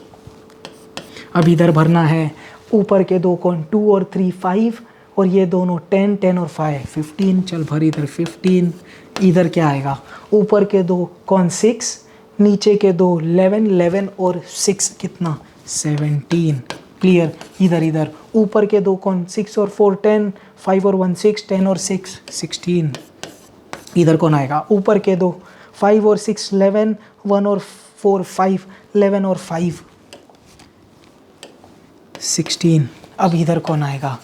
अब इधर भरना है, ऊपर के 2 कौन, 2 और 3 5, और ये दोनों 10 10 और 5 15, चल भर इधर 15। इधर क्या आएगा, ऊपर के 2 कौन 6, नीचे के 2 11 11 और 6 कितना 17। क्लियर। इधर इधर ऊपर के दो कौन, 6 और 4 10, 5 और 1 6, 10 और 6 16। इधर कौन आएगा, ऊपर के दो 5 और 6 11, 1 और 4 5, 11 और 5 16। अब इधर कौन आएगा,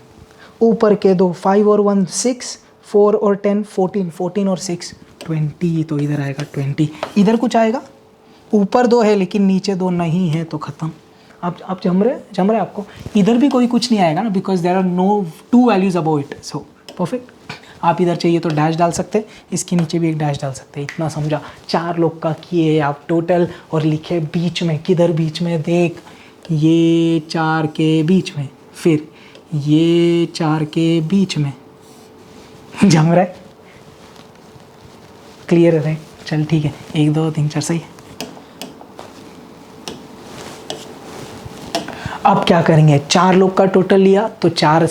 ऊपर के दो 5 और 1 6, 4 और 10 14, 14 और 6 20, तो इधर आएगा 20। इधर कुछ आएगा, ऊपर दो है लेकिन नीचे दो नहीं है तो ख़त्म। आप जम रहे आपको। इधर भी कोई कुछ नहीं आएगा ना, because there are no two values about it, so perfect. आप इधर चाहिए तो डैश डाल सकते हैं, इसके नीचे भी एक डैश डाल सकते हैं। इतना समझा। 4 लोग का किए आप टोटल और लिखे बीच में, किधर बीच में देख, ये 4 के बीच में, फिर ये 4 के बीच में। जम रहा है, क्लियर है। चल ठीक है, 1 2 3 4 सही है। अब क्या करेंगे, 4 लोग का टोटल लिया तो 4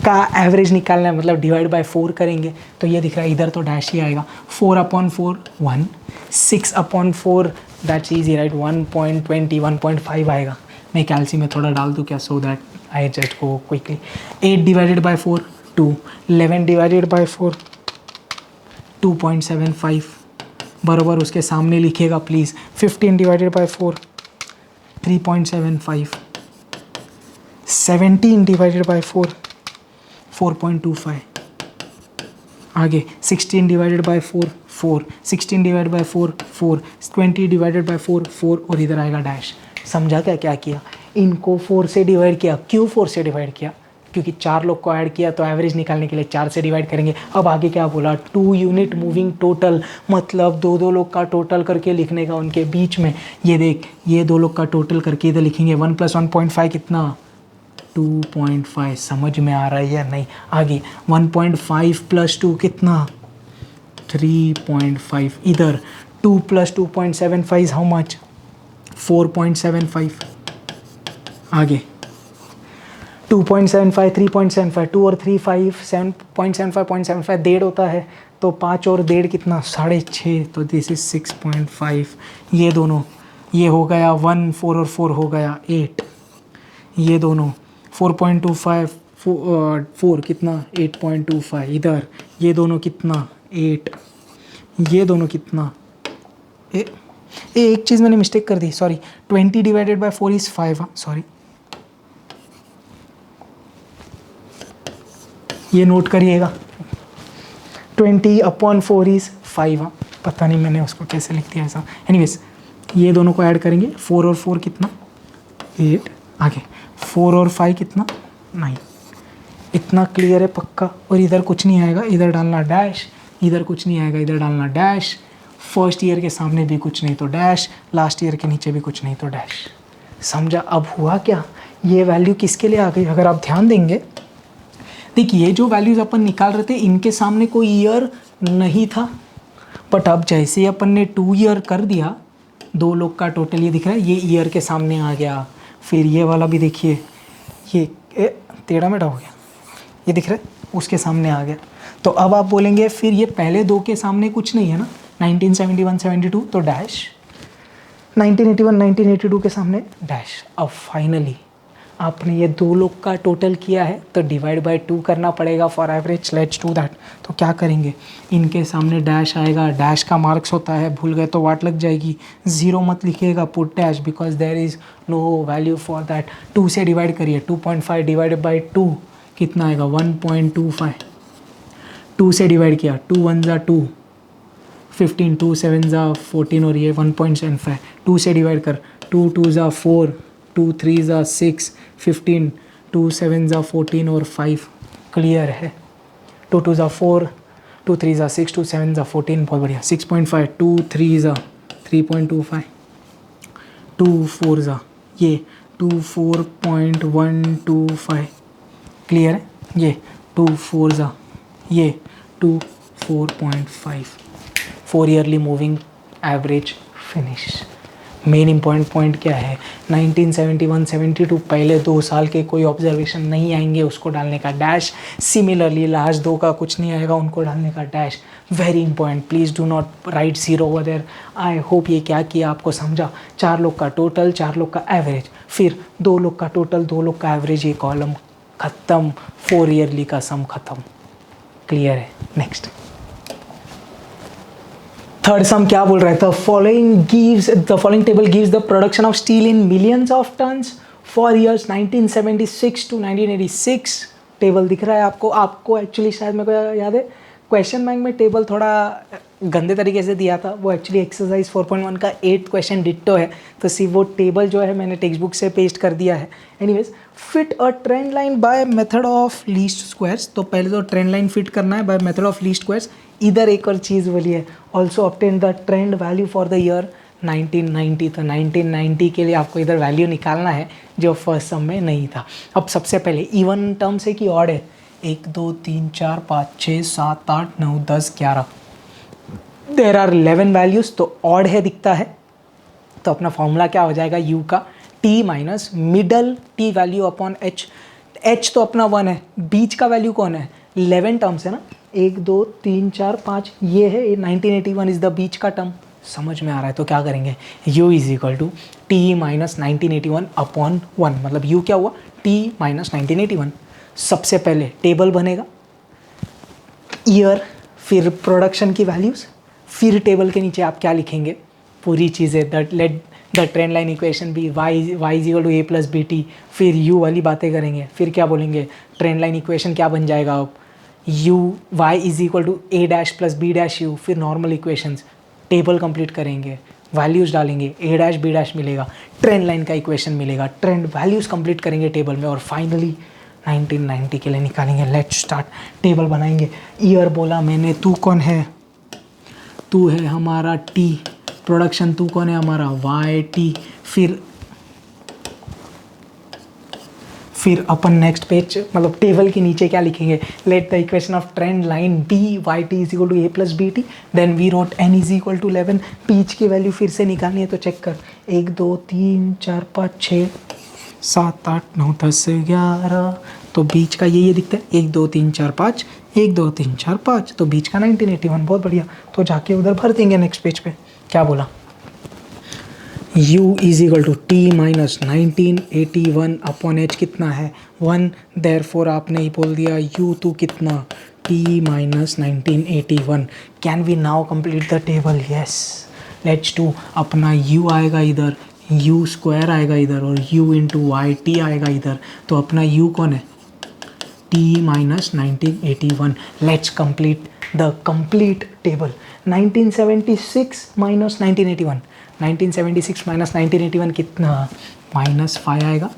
का एवरेज निकालना है, मतलब डिवाइड बाय 4 करेंगे तो ये दिख रहा है, इधर तो डैश ही आएगा। 4/4 1, 6/4 दैट्स इजी राइट, 1.20 1.5 आएगा। मैं कैलसी में थोड़ा डाल दूँ क्या, so that I just go quickly. 8 divided by 4 2, 11 divided by 4 2.75, बराबर उसके सामने लिखिएगा please. 15 divided by 4 3.75, 17 divided by 4 4.25, आगे 16 divided by 4 4, 16 divided by 4 4, 20 divided by 4 4, और इधर आएगा डैश। समझा क्या किया, इनको 4 से डिवाइड किया। क्यों 4 से डिवाइड किया, क्योंकि 4 लोग को ऐड किया तो एवरेज निकालने के लिए 4 से डिवाइड करेंगे। अब आगे क्या बोला, 2 यूनिट मूविंग टोटल, मतलब 2 लोग का टोटल करके लिखने का उनके बीच में। ये देख, ये 2 लोग का टोटल करके इधर लिखेंगे। 1 + 1.5 कितना, 2.5। समझ में आ रहा है या नहीं। आगे 1.5 + 2 कितना, 3.5। इधर 2 + 2.75 हाउ मच, 4.75। आगे 2.75 3.75, 2 और 3 5, 7.75 1.5 होता है, तो 5 और 1.5 कितना, 6.5, तो दिस इज 6.5। ये दोनों, ये हो गया 1, 4 और 4 हो गया 8। ये दोनों 4.25 4 कितना, 8.25। इधर ये दोनों कितना, 8। ये दोनों कितना, एक चीज़ मैंने मिस्टेक कर दी, sorry. 20 divided by 4 is 5, sorry, ये नोट करिएगा। 20/4 इज़ 5, पता नहीं मैंने उसको कैसे लिख दिया ऐसा। एनीवेज, ये दोनों को ऐड करेंगे। 4 और 4 कितना, 8। आगे 4 और 5 कितना, 9। इतना क्लियर है पक्का। और इधर कुछ नहीं आएगा, इधर डालना डैश। इधर कुछ नहीं आएगा, इधर डालना डैश। फर्स्ट ईयर के सामने भी कुछ नहीं तो डैश, लास्ट ईयर के नीचे भी कुछ नहीं तो डैश। समझा। अब हुआ क्या, ये वैल्यू किसके लिए आ गई, अगर आप ध्यान देंगे, देखिए ये जो वैल्यूज़ अपन निकाल रहे थे इनके सामने कोई ईयर नहीं था, बट अब जैसे ही अपन ने 2 ईयर कर दिया, 2 लोग का टोटल ये दिख रहा है, ये ईयर के सामने आ गया। फिर ये वाला भी देखिए, ये टेढ़ा मेढ़ा हो गया, ये दिख रहा है, उसके सामने आ गया। तो अब आप बोलेंगे फिर ये पहले 2 के सामने कुछ नहीं है ना, 1971 72 तो डैश, 1981 1982 के सामने डैश। अब फाइनली आपने ये 2 लोग का टोटल किया है तो डिवाइड बाय 2 करना पड़ेगा for average. Let's do that. तो क्या करेंगे, इनके सामने डैश आएगा, डैश का मार्क्स होता है, भूल गए तो वाट लग जाएगी। 0 मत लिखिएगा, put dash, because there is no value for that. 2 से डिवाइड करिए, 2.5 डिवाइडेड बाई 2 कितना आएगा, 1.25। 2 से डिवाइड किया, 2 1 ज़ा 2, 15, 2 7 ज़ा 14, और ये 1.75। 2 से डिवाइड कर, 2 2 ज़ा 4, 2 3 ज़ा 6, 15, 2 7 ज़ा 14 और 5। क्लियर है। 2 2 ज़ा 4, 2 3 ज़ा 6, 2 7 ज़ा 14, बहुत बढ़िया। 6.5, 2 3 ज़ा 3.25, 2 4 ज़ा ये 2 4.125। क्लियर है। ये 2 4 ज़ा ये 2 4.5। 4 yearly moving average finish. Main important point क्या है, 1971-72 पहले 2 साल के कोई ऑब्जर्वेशन नहीं आएंगे, उसको डालने का डैश। सिमिलरली लास्ट 2 का कुछ नहीं आएगा, उनको डालने का dash. Very important, please do not write zero over there. I hope ये क्या किया आपको समझा। 4 लोग का टोटल, 4 लोग का एवरेज, फिर 2 लोग का टोटल, 2 लोग का एवरेज, ये कॉलम खत्म, 4 ईयरली का सम खत्म। क्लियर है? नेक्स्ट थर्ड सम क्या बोल रहा है, the following table gives the production of steel in millions of tons for years 1976 to 1986। Table दिख रहा है आपको एक्चुअली शायद मेरे को याद है क्वेश्चन बैंक में टेबल थोड़ा गंदे तरीके से दिया था, वो एक्चुअली एक्सरसाइज 4.1 का 8th क्वेश्चन डिट्टो है, तो सी वो टेबल जो है मैंने टेक्स्ट बुक से पेस्ट कर दिया है। Anyways, fit a trend line by method of least squares, तो पहले तो ट्रेंड लाइन फिट करना है bye method of least squares. इधर एक और चीज़ बोली है, also obtain the trend value for the year 1990, तो 1990 के लिए आपको इधर वैल्यू निकालना है जो फर्स्ट सम में नहीं था। अब सबसे पहले इवन टर्म्स है कि ऑड है, 1 2 3 4 5 6 7 8 9 10 11, देर आर 11 वैल्यूज़, तो ऑड है दिखता है। तो अपना फॉर्मूला क्या हो जाएगा, यू का T minus middle T value upon h. H तो अपना 1 है, बीच का वैल्यू कौन है, 11 टर्म्स है ना, 1 2 3 4 5, ये है 1981 इज़ द बीच का टर्म। समझ में आ रहा है? तो क्या करेंगे, u is equal to T minus 1981 upon 1, मतलब u क्या हुआ, टी माइनस 1981। सबसे पहले टेबल बनेगा, ईयर, फिर प्रोडक्शन की वैल्यूज़, फिर टेबल के नीचे आप क्या लिखेंगे, पूरी चीज़ें, that let the trend line equation be y is equal to A plus B T, फिर यू वाली बातें करेंगे, फिर क्या बोलेंगे, ट्रेंड लाइन इक्वेशन क्या बन जाएगा अब, u y is equal to A dash plus B dash u, फिर नॉर्मल इक्वेशंस, टेबल कंप्लीट करेंगे, वैल्यूज़ डालेंगे, ए डैश बी डैश मिलेगा, ट्रेंड लाइन का इक्वेशन मिलेगा, ट्रेंड वैल्यूज़ कंप्लीट करेंगे टेबल में, और फाइनली 1990 के लिए निकालेंगे। लेट्स स्टार्ट, टेबल बनाएंगे। ईयर बोला मैंने, तू कौन है, तू है हमारा टी, प्रोडक्शन तू कौन है हमारा वाई टी, फिर अपन नेक्स्ट पेज मतलब टेबल के नीचे क्या लिखेंगे, let the equation of trend line be y T is equal to A plus B t, then we wrote n is equal to 11। पीच की वैल्यू फिर से निकालनी है, तो चेक कर, 1 2 3 4 5 6 7 8 9 10 11, तो बीच का ये दिखता है, 1 2 3 4 5, 1 2 3 4 5, तो बीच का 1981, बहुत बढ़िया। तो जाके उधर भर देंगे नेक्स्ट पेज पे, क्या बोला, u is equal to T minus 1981 upon h कितना है 1, देयरफॉर आपने ही बोल दिया u तो कितना t minus 1981। Can we now complete the table, yes let's do. अपना u आएगा इधर, u स्क्वायर आएगा इधर, और u इंटू वाई टी आएगा इधर, तो अपना u कौन है, t minus 1981। Let's complete the complete table. 1976 minus 1981, 1976 minus 1981 कितना, -5 आएगा।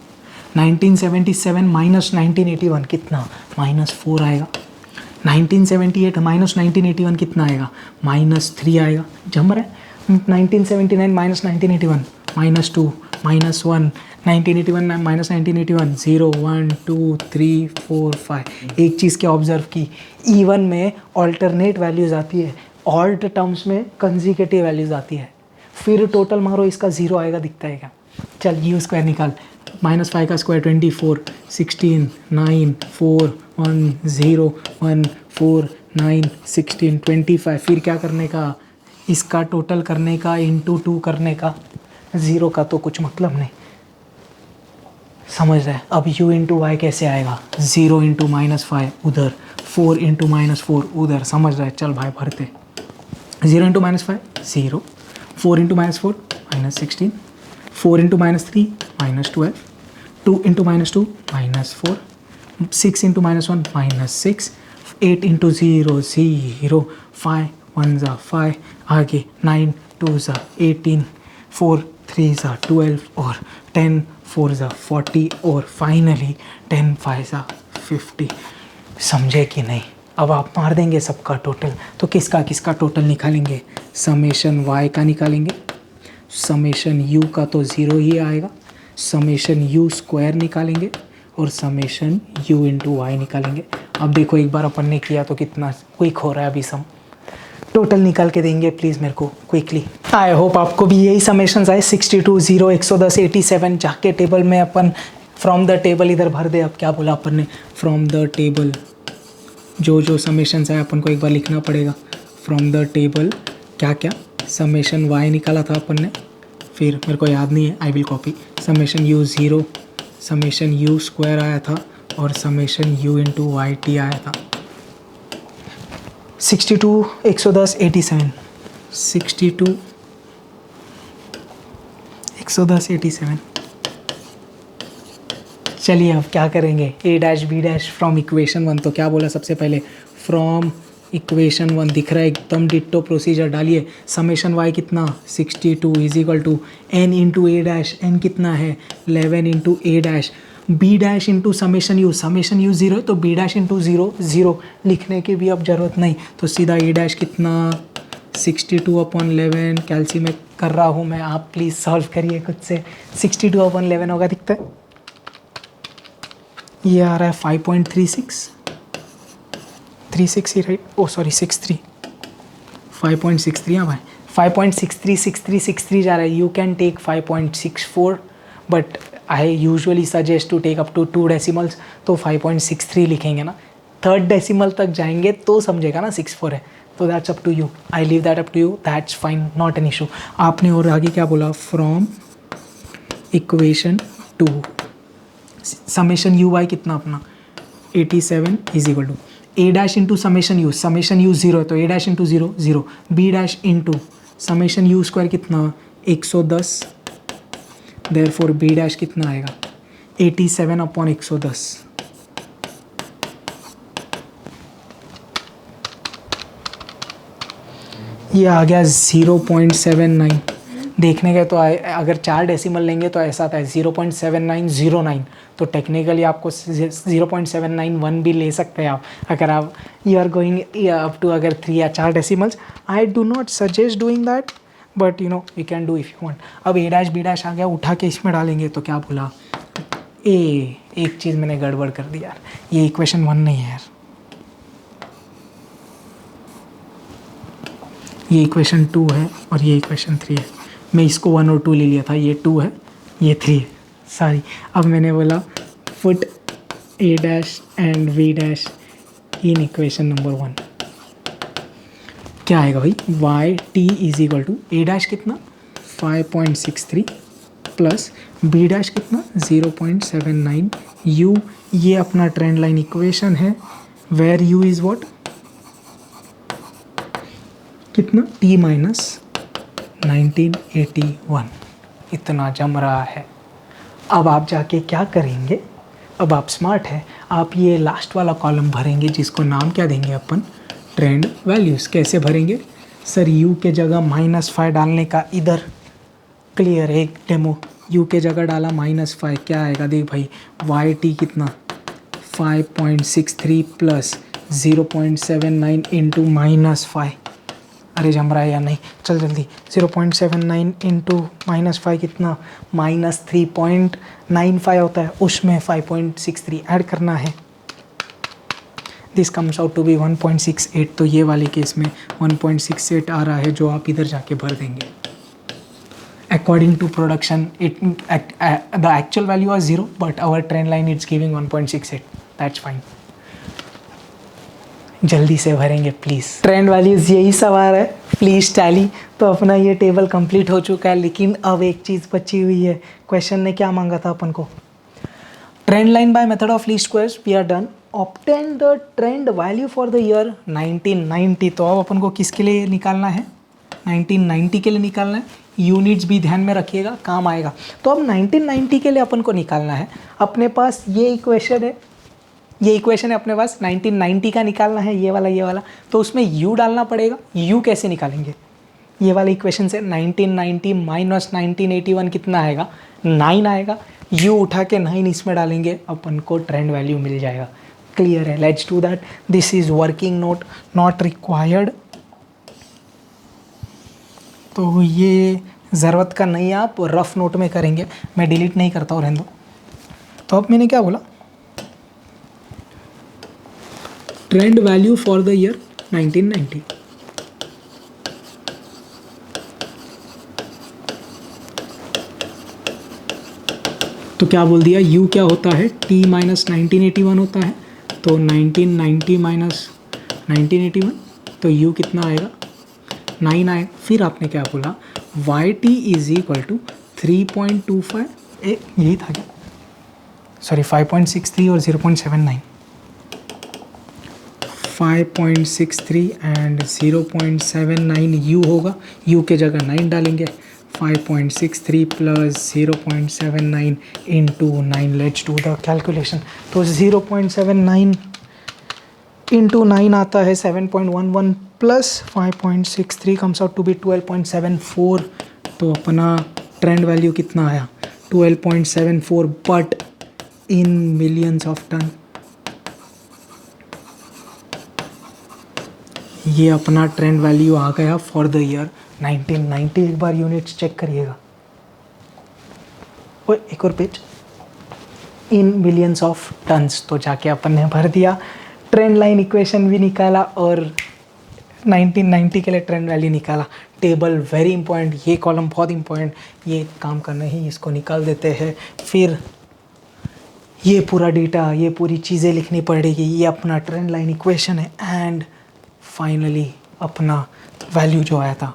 1977 माइनस 1981 कितना, -4 आएगा। 1978 माइनस 1981 कितना आएगा, -3 आएगा। जम रहा है। 1979 माइनस 1981 -2 -1, 1981 माइनस 1981 0 1 2 3 4 5। एक चीज़ क्या ऑब्जर्व की, इवन में ऑल्टरनेट वैल्यूज़ आती है, ऑल्ट टर्म्स में कंजिक्यूटिव वैल्यूज़ आती है। फिर टोटल मारो, इसका 0 आएगा, दिखता है क्या, चल यू स्क्वायर निकाल, -5 का स्क्वायर 24, 16 9 4 1 0 1 4 9 16 25। फिर क्या करने का, इसका टोटल करने का, इंटू 2 करने का, 0 का तो कुछ मतलब नहीं, समझ रहे हैं। अब u इंटू वाई कैसे आएगा, 0 इंटू -5 उधर, 4 इंटू -4 उधर, समझ रहे हैं। चल भाई भरते, 0 into -5 0, 4 into -4 -16, 4 into -3 -12, 2 into -2 -4, 6 into -1 -6, 8 into 0 0, 5 1 ज़ा 5, आगे 9 2 ज़ा 18, 4 3 ज़ा 12, और 10 4 ज़ा 40, और फाइनली 10 5 ज़ा 50। समझे कि नहीं। अब आप मार देंगे सबका टोटल, तो किसका किसका टोटल निकालेंगे, समेशन y का निकालेंगे, समेशन u का तो 0 ही आएगा, समेशन u स्क्वायर निकालेंगे, और समेशन u इंटू वाई निकालेंगे। अब देखो एक बार अपन ने किया तो कितना क्विक हो रहा है अभी सम। टोटल निकाल के देंगे प्लीज़ मेरे को क्विकली। आई होप आपको भी यही समेशंस आए 62, 0, 110, 87। जाके टेबल में अपन फ्रॉम द टेबल इधर भर दे। अब क्या बोला अपन ने, फ्रॉम द टेबल जो जो समेशंस आए अपन को एक बार लिखना पड़ेगा। फ्रॉम द टेबल क्या क्या समेशन वाई निकाला था अपन ने, फिर मेरे को याद नहीं है, I will copy. Summation you 0, summation you square आया था और summation u into Y t आया था। 62, 110, 87, 62, 110, 87। चलिए अब क्या करेंगे, A dash B dash from equation 1। तो क्या बोला सबसे पहले, फ्रॉम इक्वेशन 1 दिख रहा है एकदम डिट्टो प्रोसीजर डालिए। समेशन वाई कितना 62 is equal to N into A dash, N कितना है 11 into A dash, B dash into summation you 0 है तो बी डैश इंटू 0 0 लिखने की भी अब ज़रूरत नहीं। तो सीधा ए डैश कितना 62/11, कैल्सी में कर रहा हूँ मैं, आप प्लीज़ सॉल्व करिए खुद से। 62/11 होगा, दिखता है ये आ रहा है 5.36 ही राइट, ओ सॉरी 63, 5.63। हाँ भाई 5.63 जा रहा है। You can take 5.64 but I usually suggest to take up to 2 decimals. तो 5.63 लिखेंगे ना, 3rd डेसिमल तक जाएंगे तो समझेगा ना 64 है। तो that's up to you, I leave that up to you, that's fine, not an issue. आपने और आगे क्या बोला, from equation 2 summation U Y कितना अपना 87 is equal to A dash into summation you 0 है तो A dash into 0 0, B dash into summation you square कितना 110, देयरफॉर बी डैश कितना आएगा 87/110। ये आ गया 0.79। देखने गए तो अगर 4 डेसिमल लेंगे तो ऐसा आता है 0.7909। तो टेक्निकली आपको 0.791 भी ले सकते हैं आप, अगर आप you are going up to अगर 3 या 4 decimals. I do not suggest doing that but you can do if you want. अब ए डैश बी डैश आ गया, उठा के इसमें डालेंगे तो क्या बोला एक चीज़ मैंने गड़बड़ कर दी यार, ये इक्वेशन 1 नहीं है यार, ये इक्वेशन 2 है और ये इक्वेशन 3 है। मैं इसको 1 और 2 ले लिया था, ये 2 है ये 3 है, सॉरी। अब मैंने बोला put A dash and B dash in equation number 1। क्या आएगा भाई, y T is equal to A dash कितना 5.63 प्लस बी डैश कितना 0.79। यू ये अपना ट्रेंड लाइन इक्वेशन है, वेयर यू इज़ व्हाट कितना टी माइनस 1981। इतना जम रहा है। अब आप जाके क्या करेंगे, अब आप स्मार्ट है, आप ये लास्ट वाला कॉलम भरेंगे जिसको नाम क्या देंगे अपन, ट्रेंड वैल्यूज़। कैसे भरेंगे सर, यू के जगह -5 डालने का, इधर क्लियर एक डेमो, यू के जगह डाला -5 क्या आएगा देख भाई, वाई टी कितना 5.63 प्लस 0.79 इंटू -5। अरे जम रहा है या नहीं, चल जल्दी, 0.79 इंटू -5 कितना -3.95 होता है, उसमें 5.63 ऐड करना है। This comes out to be 1.68। तो ये वाले केस में 1.68 आ रहा है जो आप इधर जाके भर देंगे। According to production the actual value are 0 but our trend line it's giving 1.68, that's fine. जल्दी से भरेंगे प्लीज़, ट्रेंड वैल्यूज़ यही सवाल है प्लीज़ टैली। तो अपना ये टेबल कंप्लीट हो चुका है, लेकिन अब एक चीज़ बची हुई है। क्वेश्चन ने क्या मांगा था अपन को, trend line by method of least squares we are done, obtain the trend value for the year 1990। तो अब अपन को किसके लिए निकालना है, 1990 के लिए निकालना है। यूनिट्स भी ध्यान में रखिएगा, काम आएगा। तो अब 1990 के लिए अपन को निकालना है, अपने पास ये इक्वेशन है, ये इक्वेशन है अपने पास, 1990 का निकालना है, ये वाला। तो उसमें u डालना पड़ेगा। u कैसे निकालेंगे, ये वाले इक्वेशन से 1990 माइनस 1981 कितना आएगा 9 आएगा। u उठा के 9 इसमें डालेंगे, अपन को ट्रेंड वैल्यू मिल जाएगा। क्लियर है, let's do that. This is working note, not required. तो ये ज़रूरत का नहीं है, आप रफ नोट में करेंगे, मैं डिलीट नहीं करता हूँ, रहने दो। तो अब मैंने क्या बोला, trend value for the year 1990। तो क्या बोल दिया, u क्या होता है, t माइनस 1981 होता है, तो 1990 माइनस 1981, तो u कितना आएगा, 9 आएगा। फिर आपने क्या बोला, y T is equal to 3.25, यही था क्या, सॉरी 5.63 और 0.79, 5.63 एंड 0.79 u होगा, u के जगह 9 डालेंगे, 5.63 plus 0.79 into 9, let's do the calculation. तो 0.79 इंटू 9 आता है 7.11 plus 5.63 comes out to be 12.74। तो अपना ट्रेंड वैल्यू कितना आया, 12.74, but in millions of ton. ये अपना ट्रेंड वैल्यू आ गया फॉर द ईयर 1990। एक बार यूनिट्स चेक करिएगा, और एक और page, in millions of tons. तो जाके अपन ने भर दिया, ट्रेंड लाइन इक्वेशन भी निकाला और 1990 के लिए ट्रेंड वैल्यू निकाला। टेबल वेरी इंपॉर्टेंट, ये कॉलम बहुत इंपॉर्टेंट, ये काम करना ही, इसको निकाल देते हैं। फिर ये पूरा डेटा, ये पूरी चीज़ें लिखनी पड़ेगी, ये अपना ट्रेंड लाइन इक्वेशन है, एंड फाइनली अपना वैल्यू जो आया था।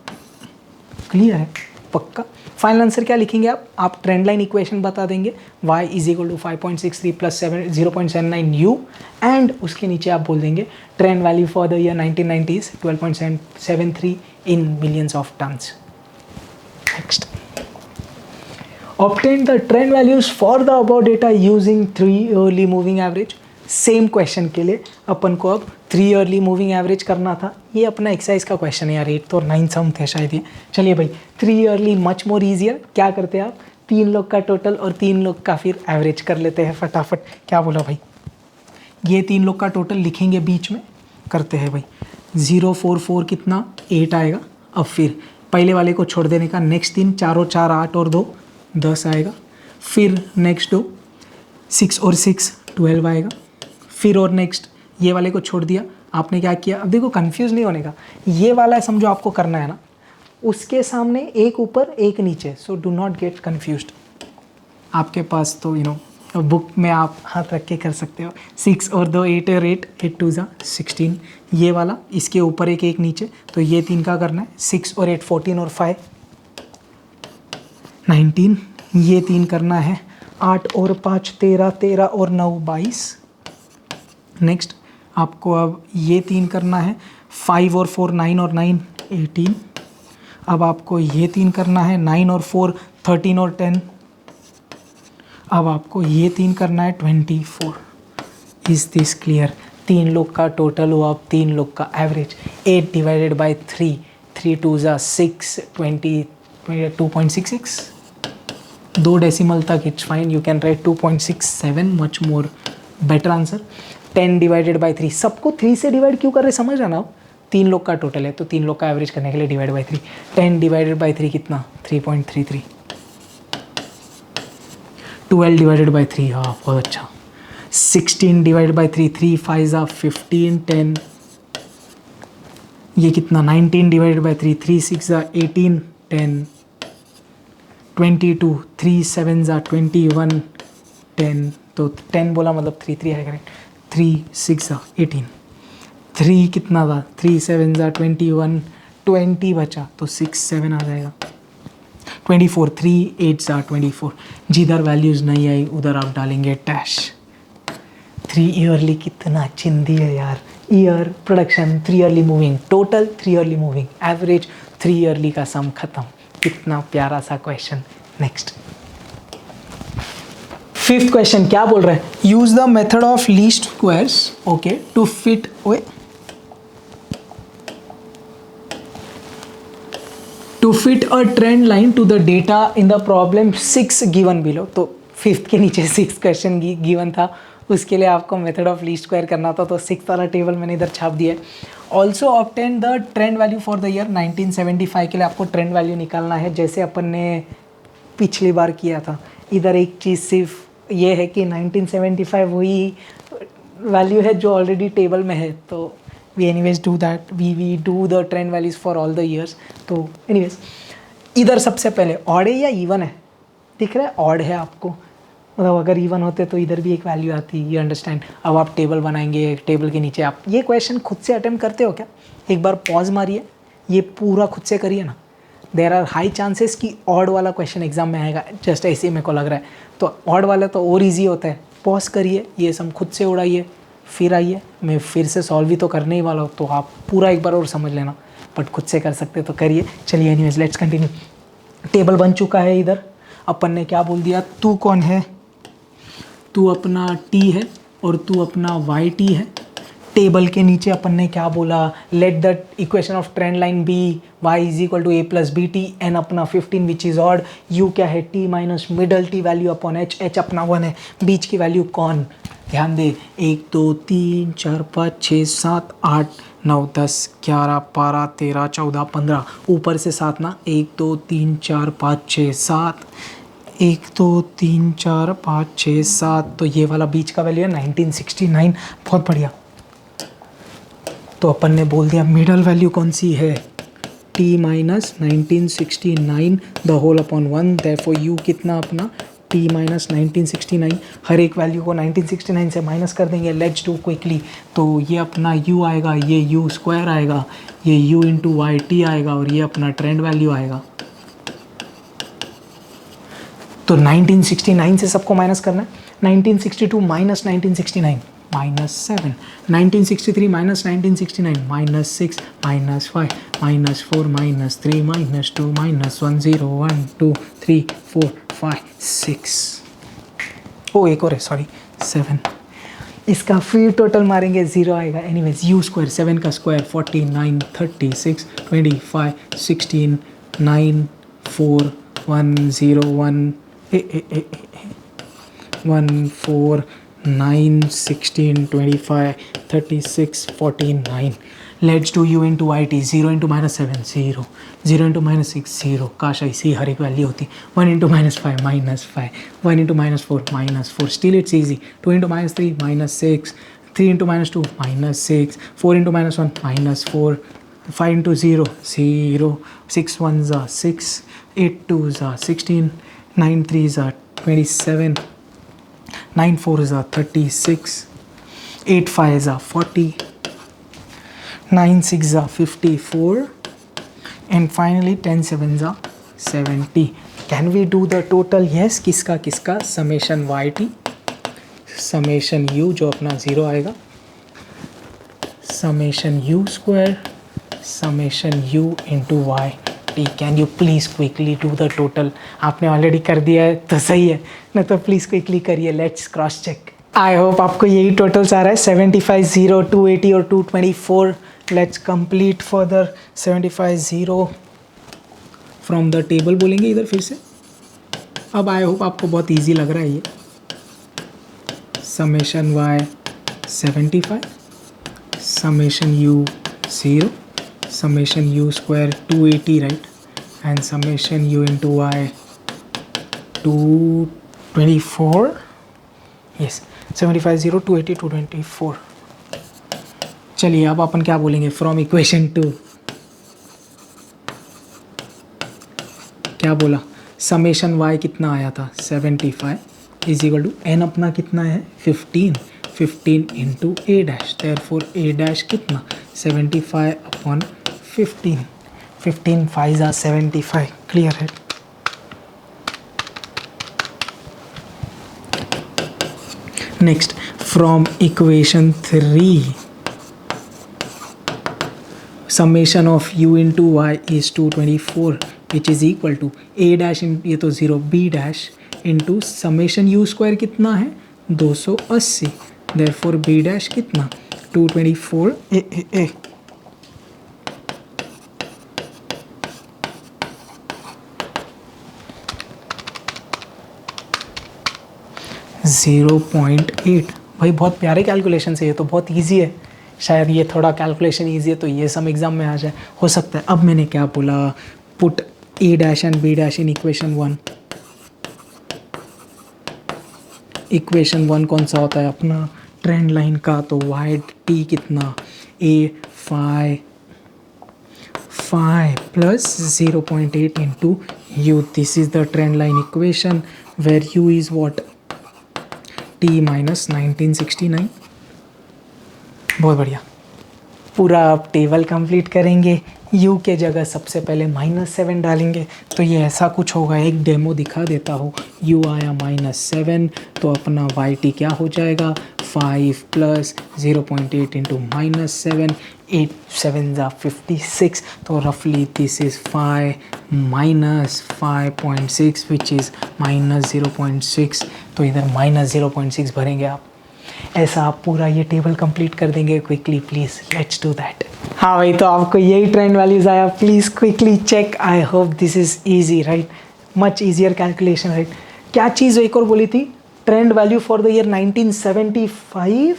क्लियर है, पक्का। फाइनल आंसर क्या लिखेंगे आप ट्रेंड लाइन इक्वेशन बता देंगे, y is equal to 5.63 plus 0.79 u, and उसके नीचे आप बोल देंगे trend value for the year 1990 is 12.73 in millions of tons. Next, obtain the trend values for the above data using 3 yearly moving average। Same question के लिए अपन को अब 3 yearly moving average करना था। ये अपना एक्सरसाइज का क्वेश्चन है यार, 8 और 9 सम थे शायद ये। चलिए भाई, 3 ईयरली मच मोर ईजियर। क्या करते हैं आप, 3 लोग का टोटल और 3 लोग का फिर एवरेज कर लेते हैं फटाफट। क्या बोला भाई, ये 3 लोग का टोटल लिखेंगे बीच में, करते हैं भाई। 044 कितना, 8 आएगा। अब फिर पहले वाले को छोड़ देने का, नेक्स्ट 3, 4 और 4 8 और 2 10 आएगा। फिर नेक्स्ट 2, 6 और 6 12 आएगा। फिर और नेक्स्ट ये वाले को छोड़ दिया, आपने क्या किया, अब देखो कंफ्यूज नहीं होने का, ये वाला समझो आपको करना है ना, उसके सामने एक ऊपर एक नीचे, so do not gate confused. आपके पास तो बुक में आप हाथ रख के कर सकते हो। 6 और 2 8 और 8, 8 2 जा 16, ये वाला इसके ऊपर एक एक नीचे, तो ये 3 का करना है। 6 और 8 14 और 5 19, ये 3 करना है। 8 और 5 13, 13 और 9 22। नेक्स्ट आपको अब ये 3 करना है। 5 और 4 9 और 9 18। अब आपको ये 3 करना है। 9 और 4 13 और 10। अब आपको ये 3 करना है 24। Is this clear? 3 लोग का टोटल हुआ, अब 3 लोग का एवरेज। 8 डिवाइडेड बाई 3, 3 2 जा 6, 2.66। 2 डेसिमल तक it's fine, you can write 2.67, much more better answer. 10 divided by 3, सबको 3 से डिवाइड क्यों कर रहे समझ आना हो। 3 लोग का टोटल है तो 3 लोग का एवरेज करने के लिए डिवाइड बाई 3। 10 डिवाइडेड बाई 3 कितना, 3.33। 12 डिवाइडेड बाई 3, हाँ बहुत अच्छा। 16 डिवाइडेड बाई 3, 3 5 जा 15, 10। ये कितना, 19 डिवाइडेड बाई 3, 3 6 जा 18, 10। 22, 3 7 जा 21, 10। तो 10 बोला मतलब 3 3 है करेक्ट। 3 6 जा 18। 3 कितना था, 3 7 जा 21, 20 बचा तो 6 7 आ जाएगा। 24, 3 8 जा 24। जिधर वैल्यूज़ नहीं आई उधर आप डालेंगे डैश। 3 ईयरली कितना चिंदी है यार। Year, production, 3 yearly moving, total 3 yearly moving, average 3 yearly का सम खत्म। कितना प्यारा सा क्वेश्चन। नेक्स्ट, 5th क्वेश्चन क्या बोल रहा है, use the method of least squares okay to fit to fit a trend line to the data in the problem 6 given below. तो 5th के नीचे 6 क्वेश्चन गिवन था, उसके लिए आपको मेथड ऑफ लीस्ट स्क्वायर करना था, तो 6th वाला टेबल मैंने इधर छाप दिया है। Also obtain the trend value for the year 1975 के लिए आपको ट्रेंड वैल्यू निकालना है, जैसे अपन ने पिछली बार किया था। इधर एक चीज़ सिर्फ ये है कि 1975 वही वैल्यू है जो ऑलरेडी टेबल में है, तो we anyways do that, we do the trend values for all the years. तो एनीवेज इधर सबसे पहले ऑड है या इवन है, दिख रहा है ऑड है आपको, मतलब अगर इवन होते तो इधर भी एक वैल्यू आती, ये अंडरस्टैंड। अब आप टेबल बनाएंगे, टेबल के नीचे आप ये क्वेश्चन खुद से अटेम्प्ट करते हो क्या? एक बार पॉज मारिए, ये पूरा खुद से करिए ना। देर आर हाई चांसेस कि ऑड वाला क्वेश्चन एग्जाम में आएगा, जस्ट ऐसे ही मेरे को लग रहा है। तो ऑड वाला तो और ईजी होता है। पॉज करिए, ये सम खुद से उड़ाइए, फिर आइए, मैं फिर से सॉल्व ही तो करने ही वाला हूँ, तो आप पूरा एक बार और समझ लेना, बट खुद से कर सकते तो करिए। चलिए एनीवेज लेट्स कंटिन्यू। टेबल बन चुका है। इधर अपन ने क्या बोल दिया, तू कौन है, तू अपना टी है और तू अपना वाई टी है। टेबल के नीचे अपन ने क्या बोला, let the equation of trend line be y is equal to A plus B t, n अपना 15 विच इज ऑड, यू क्या है t minus middle T value upon h, h अपना 1 है, बीच की वैल्यू कौन। ध्यान दे, 1 2 3 4 5 6 7 8 9 10 11 12 13 14 15, ऊपर से 7 ना, 1 2 3 4 5 6 7, 1 2 3 4 5 6 7, तो ये वाला बीच का वैल्यू है 1969। बहुत बढ़िया। तो अपन ने बोल दिया मिडल वैल्यू कौन सी है, t minus 1969 the whole upon 1, therefore u कितना अपना t माइनस 1969। हर एक वैल्यू को 1969 से माइनस कर देंगे, लेट्स डू क्विकली। तो ये अपना u आएगा, ये u स्क्वायर आएगा, ये u इंटू वाई टी आएगा, और ये अपना ट्रेंड वैल्यू आएगा। तो 1969 से सबको माइनस करना है। 1962 minus 1969 minus 7, 1963 minus 1969 minus 6 minus 5 minus 4 minus 3 minus 2 minus 1 0 1 2 3 4 5 6, ओ एक और है, सॉरी 7। इसका फिर टोटल मारेंगे, जीरो आएगा। एनीवेज यू स्क्वायर, 7 का square 49 36 25 16 9 4 1 0 1 1 4 9 16 25 36 49। Let's do u into I T, 0 into minus 7 0, 0 into minus 6 0, काश ऐसी हर एक वैल्यू होती। 1 into minus 5 minus 5, 1 into minus 4 minus 4, still it's easy. 2 into minus 3 minus 6, 3 into minus 2 minus 6, 4 into minus 1 minus 4, 5 into 0 0, 6 1 ज़ा 6, 8 2 ज़ा 16, 9 3 ज़ा 27, 9 4 ज़ा 36, 8 5 ज़ा 40, 9 6 ज़ा 54, and finally 10 7 ज़ा 70. Can we do the total? Yes. किसका किसका, summation Y t, summation u जो अपना 0 आएगा, summation you square, summation u into Y t. Can you please quickly do the total? आपने ऑलरेडी कर दिया है तो सही है, नहीं तो प्लीज़ क्विकली करिए, let's cross check. I hope आपको यही टोटल्स आ रहा है, 75 0 280 और 224। Let's complete further. 75 0 from the table बोलेंगे इधर फिर से। अब आई होप आपको बहुत इजी लग रहा है ये। Summation y 75, summation you 0, summation u square 280, right, and summation u into y 224. yes, 75 0 280 224। चलिए अब अपन क्या बोलेंगे, फ्रॉम इक्वेशन टू क्या बोला, समेशन y कितना आया था 75 इज इक्वल टू n अपना कितना है 15, 15 into A dash, therefore A dash कितना 75 अपॉन 15, 15 5 are 75, clear है। Next from equation 3, summation of u into y is 224 which is equal to a dash in, ये तो 0 b dash into summation u square कितना है 280, therefore b dash कितना 224 a 0.8। भाई बहुत प्यारे कैलकुलेशन है, ये तो बहुत इजी है। शायद ये थोड़ा कैलकुलेशन इजी है तो ये सम एग्ज़ाम में आ जाए, हो सकता है। अब मैंने क्या बोला, put A dash and B dash in equation 1। Equation 1 कौन सा होता है अपना ट्रेंड लाइन का, तो वाई टी कितना a 5 plus 0.8 into u, this is the trend line equation where u is what t minus 1969। बहुत बढ़िया। पूरा आप टेबल कंप्लीट करेंगे, u के जगह सबसे पहले -7 डालेंगे तो ये ऐसा कुछ होगा। एक डेमो दिखा देता हूँ। u आया -7 तो अपना yt क्या हो जाएगा, 5 प्लस 0.8 इंटू -7, 8 7 ज़ा 56, तो रफली this is 5 minus 5.6 which is -0.6, तो इधर -0.6 भरेंगे आप। ऐसा आप पूरा ये टेबल कंप्लीट कर देंगे quickly. Please let's do that. हाँ भाई, तो आपको यही ट्रेंड वैल्यूज़ आया। Please quickly check. I hope this is easy, right, much easier calculation, right. क्या चीज़ एक और बोली थी, trend value for the year 1975।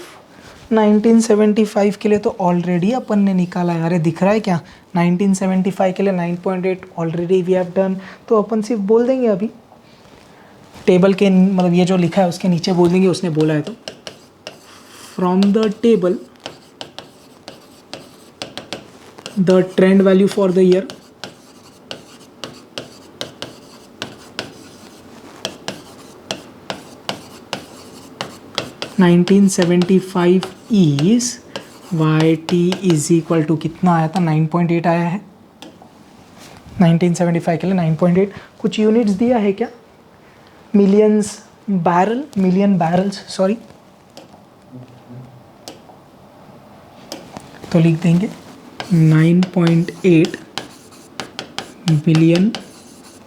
1975 के लिए तो ऑलरेडी अपन ने निकाला है। अरे दिख रहा है क्या, 1975 के लिए 9.8 ऑलरेडी वी हैव डन। तो अपन सिर्फ बोल देंगे अभी टेबल के, मतलब ये जो लिखा है उसके नीचे बोल देंगे उसने बोला है। तो from the table the trend value for the year 1975 is yt is equal to कितना आया था, 9.8 आया है 1975 के लिए 9.8। कुछ यूनिट्स दिया है क्या, millions barrel, million barrels sorry, तो लिख देंगे 9.8 मिलियन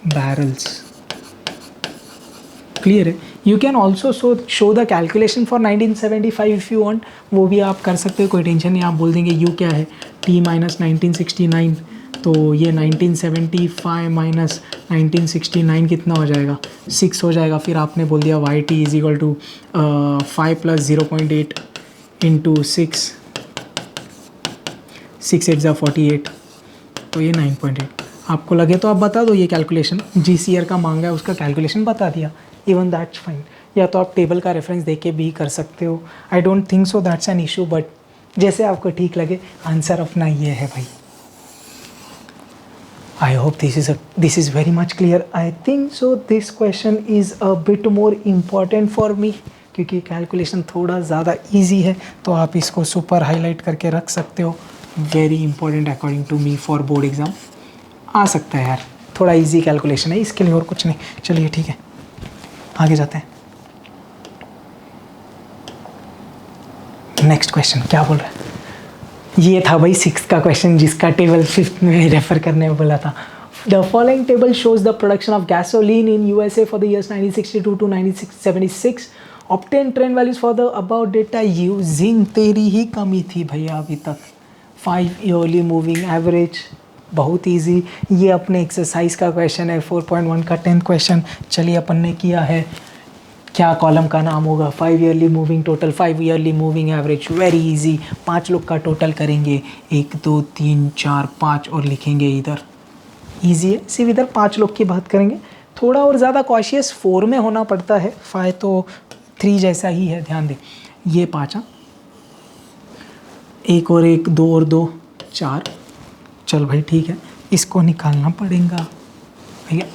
बैरल्स। क्लियर है। You can also show the calculation for 1975 if you want, वो भी आप कर सकते हो, कोई टेंशन नहीं। आप बोल देंगे यू क्या है, टी माइनस 1969, तो ये 1975 माइनस 1969 कितना हो जाएगा, 6 हो जाएगा। फिर आपने बोल दिया y T is equal to 5 plus 0.8 into 6 8 ज़ा 48, तो ये 9.8। आपको लगे तो आप बता दो, ये कैलकुलेशन जिस ईयर का मांगा है उसका कैलकुलेशन बता दिया, इवन दैट्स फाइन। या तो आप टेबल का रेफरेंस दे के भी कर सकते हो। I don't think so that's an issue, but जैसे आपको ठीक लगे। आंसर अपना ये है भाई। आई hope this is very much clear. I think so this question is a bit more important for me, क्योंकि कैलकुलेशन थोड़ा ज़्यादा ईजी है, तो आप इसको सुपर हाईलाइट करके रख सकते हो। Very important according to me for board exam. आ सकता है यार, थोड़ा इजी कैलकुलेशन है इसके लिए, और कुछ नहीं। चलिए ठीक है, आगे जाते हैं। नेक्स्ट क्वेश्चन क्या बोल रहा है, ये था भाई 6th का क्वेश्चन, जिसका टेबल 5th में रेफर करने में बोला था। The following table shows the production of gasoline in USA for the years 1962 to 1976। Obtain trend values for the about data using. तेरी ही कमी थी भैया अभी तक। 5 ईयरली मूविंग एवरेज, बहुत इजी। ये अपने एक्सरसाइज का क्वेश्चन है 4.1 का 10th क्वेश्चन। चलिए अपन ने किया है, क्या कॉलम का नाम होगा, 5 yearly moving total, 5 yearly moving average. Very easy. 5 लोग का टोटल करेंगे, 1 2 3 4 5 और लिखेंगे इधर। इजी है, सिर्फ इधर 5 लोग की बात करेंगे। थोड़ा और ज़्यादा कॉशियस 4 में होना पड़ता है, 5 तो 3 जैसा ही है, ध्यान दे। ये 5, 1 और 1 2 और 2 4। चल भाई ठीक है, इसको निकालना पड़ेगा भैया।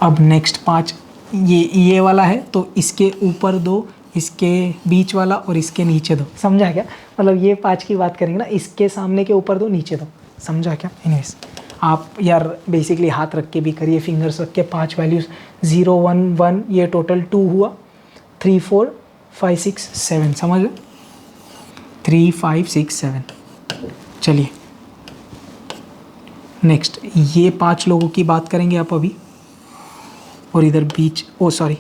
अब नेक्स्ट 5, ये वाला है तो इसके ऊपर 2, इसके बीच वाला और इसके नीचे 2। समझा क्या, मतलब ये 5 की बात करेंगे ना, इसके सामने के ऊपर 2 नीचे 2। समझा क्या। एनीवेज आप यार बेसिकली हाथ रख के भी करिए, फिंगर्स रख के। 5 वैल्यूज़ 0 1 1, ये टोटल 2 हुआ, 3 4 5 6 7। समझ लो, 3 5 6 7। चलिए नेक्स्ट ये 5 लोगों की बात करेंगे आप अभी, और इधर बीच, ओ सॉरी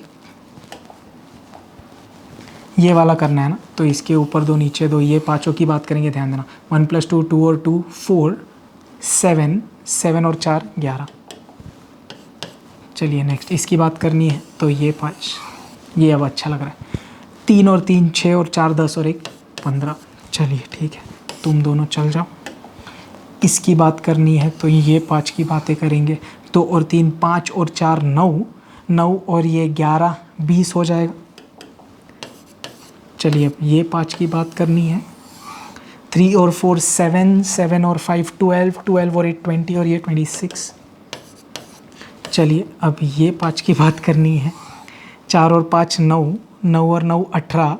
ये वाला करना है ना, तो इसके ऊपर 2 नीचे 2, ये 5 की बात करेंगे। ध्यान देना, 1 + 2 2 और 2 4 7 7 और 4 11। चलिए नेक्स्ट इसकी बात करनी है, तो ये 5, ये अब अच्छा लग रहा है। 3 और 3 6 और 4 10 और 1 15। चलिए ठीक है, तुम दोनों चल जाओ। इसकी बात करनी है, तो ये 5 की बातें करेंगे। 2 और 3 5 और 4 9 9 और ये 11 20 हो जाएगा। चलिए अब ये 5 की बात करनी है। 3 और 4 7 7 और 5 12 12 और 8 20 और ये 26। चलिए अब ये 5 की बात करनी है। 4 और 5 9, 9 और 9 18,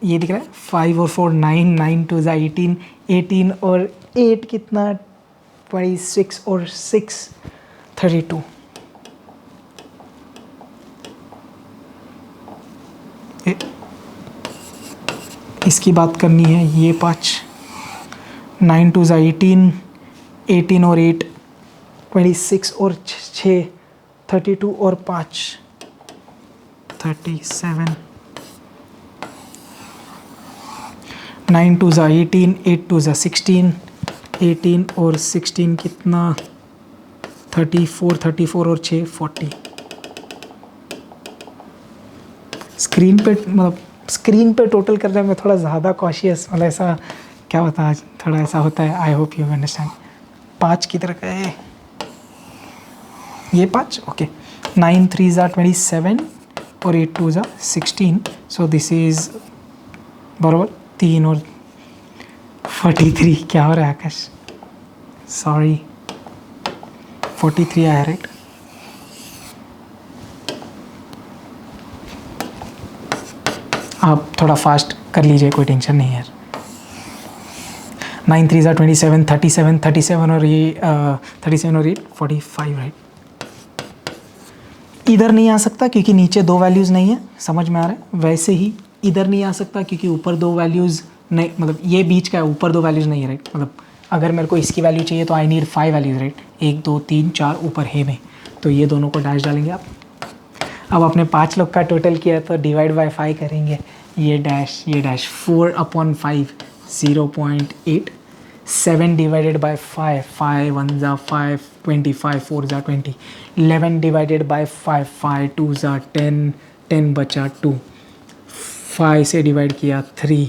ये दिख रहा है 5 और 4 9, 9 2 18, 18 और 8 कितना 26 और 6 32। इसकी बात करनी है, ये 5 9 2 18, 18 और 8 26 और 6 32 और 5 37, 9 2 18, 8 2 16, 18 और 16 कितना 34, 34 और 6 40। स्क्रीन पे टोटल करने में थोड़ा ज़्यादा कॉशियस, मतलब ऐसा क्या होता है, थोड़ा ऐसा होता है। I hope you understand. 5 की तरह है ये 5, ओके। 9 3 27 और 8 2 16, सो दिस इज़ बराबर 3 और 43। क्या हो रहा है आकाश, सॉरी 43 आया राइट। आप थोड़ा फास्ट कर लीजिए, कोई टेंशन नहीं है। 9 3 27, 37, 37 और ये 37 और 8 45 राइट। इधर नहीं आ सकता क्योंकि नीचे 2 वैल्यूज़ नहीं है, समझ में आ रहा है। वैसे ही इधर नहीं आ सकता क्योंकि ऊपर 2 वैल्यूज़ नहीं, मतलब ये बीच का है, ऊपर 2 वैल्यूज़ नहीं है राइट। मतलब अगर मेरे को इसकी वैल्यू चाहिए तो आई नीड 5 वैल्यूज़ राइट, 1 2 3 4 ऊपर है नहीं, तो ये दोनों को डैश डालेंगे आप। अब आपने 5 लोग का टोटल किया तो डिवाइड बाय 5 करेंगे, ये डैश 4/5 0.8, 7 डिवाइडेड बाय 5, 5 1 ज़ा 5, 25 4 ज़ा 20, 11 डिवाइडेड बाय 5, 5 2 ज़ा 10, 10 बचा 2, 5 से डिवाइड किया 3,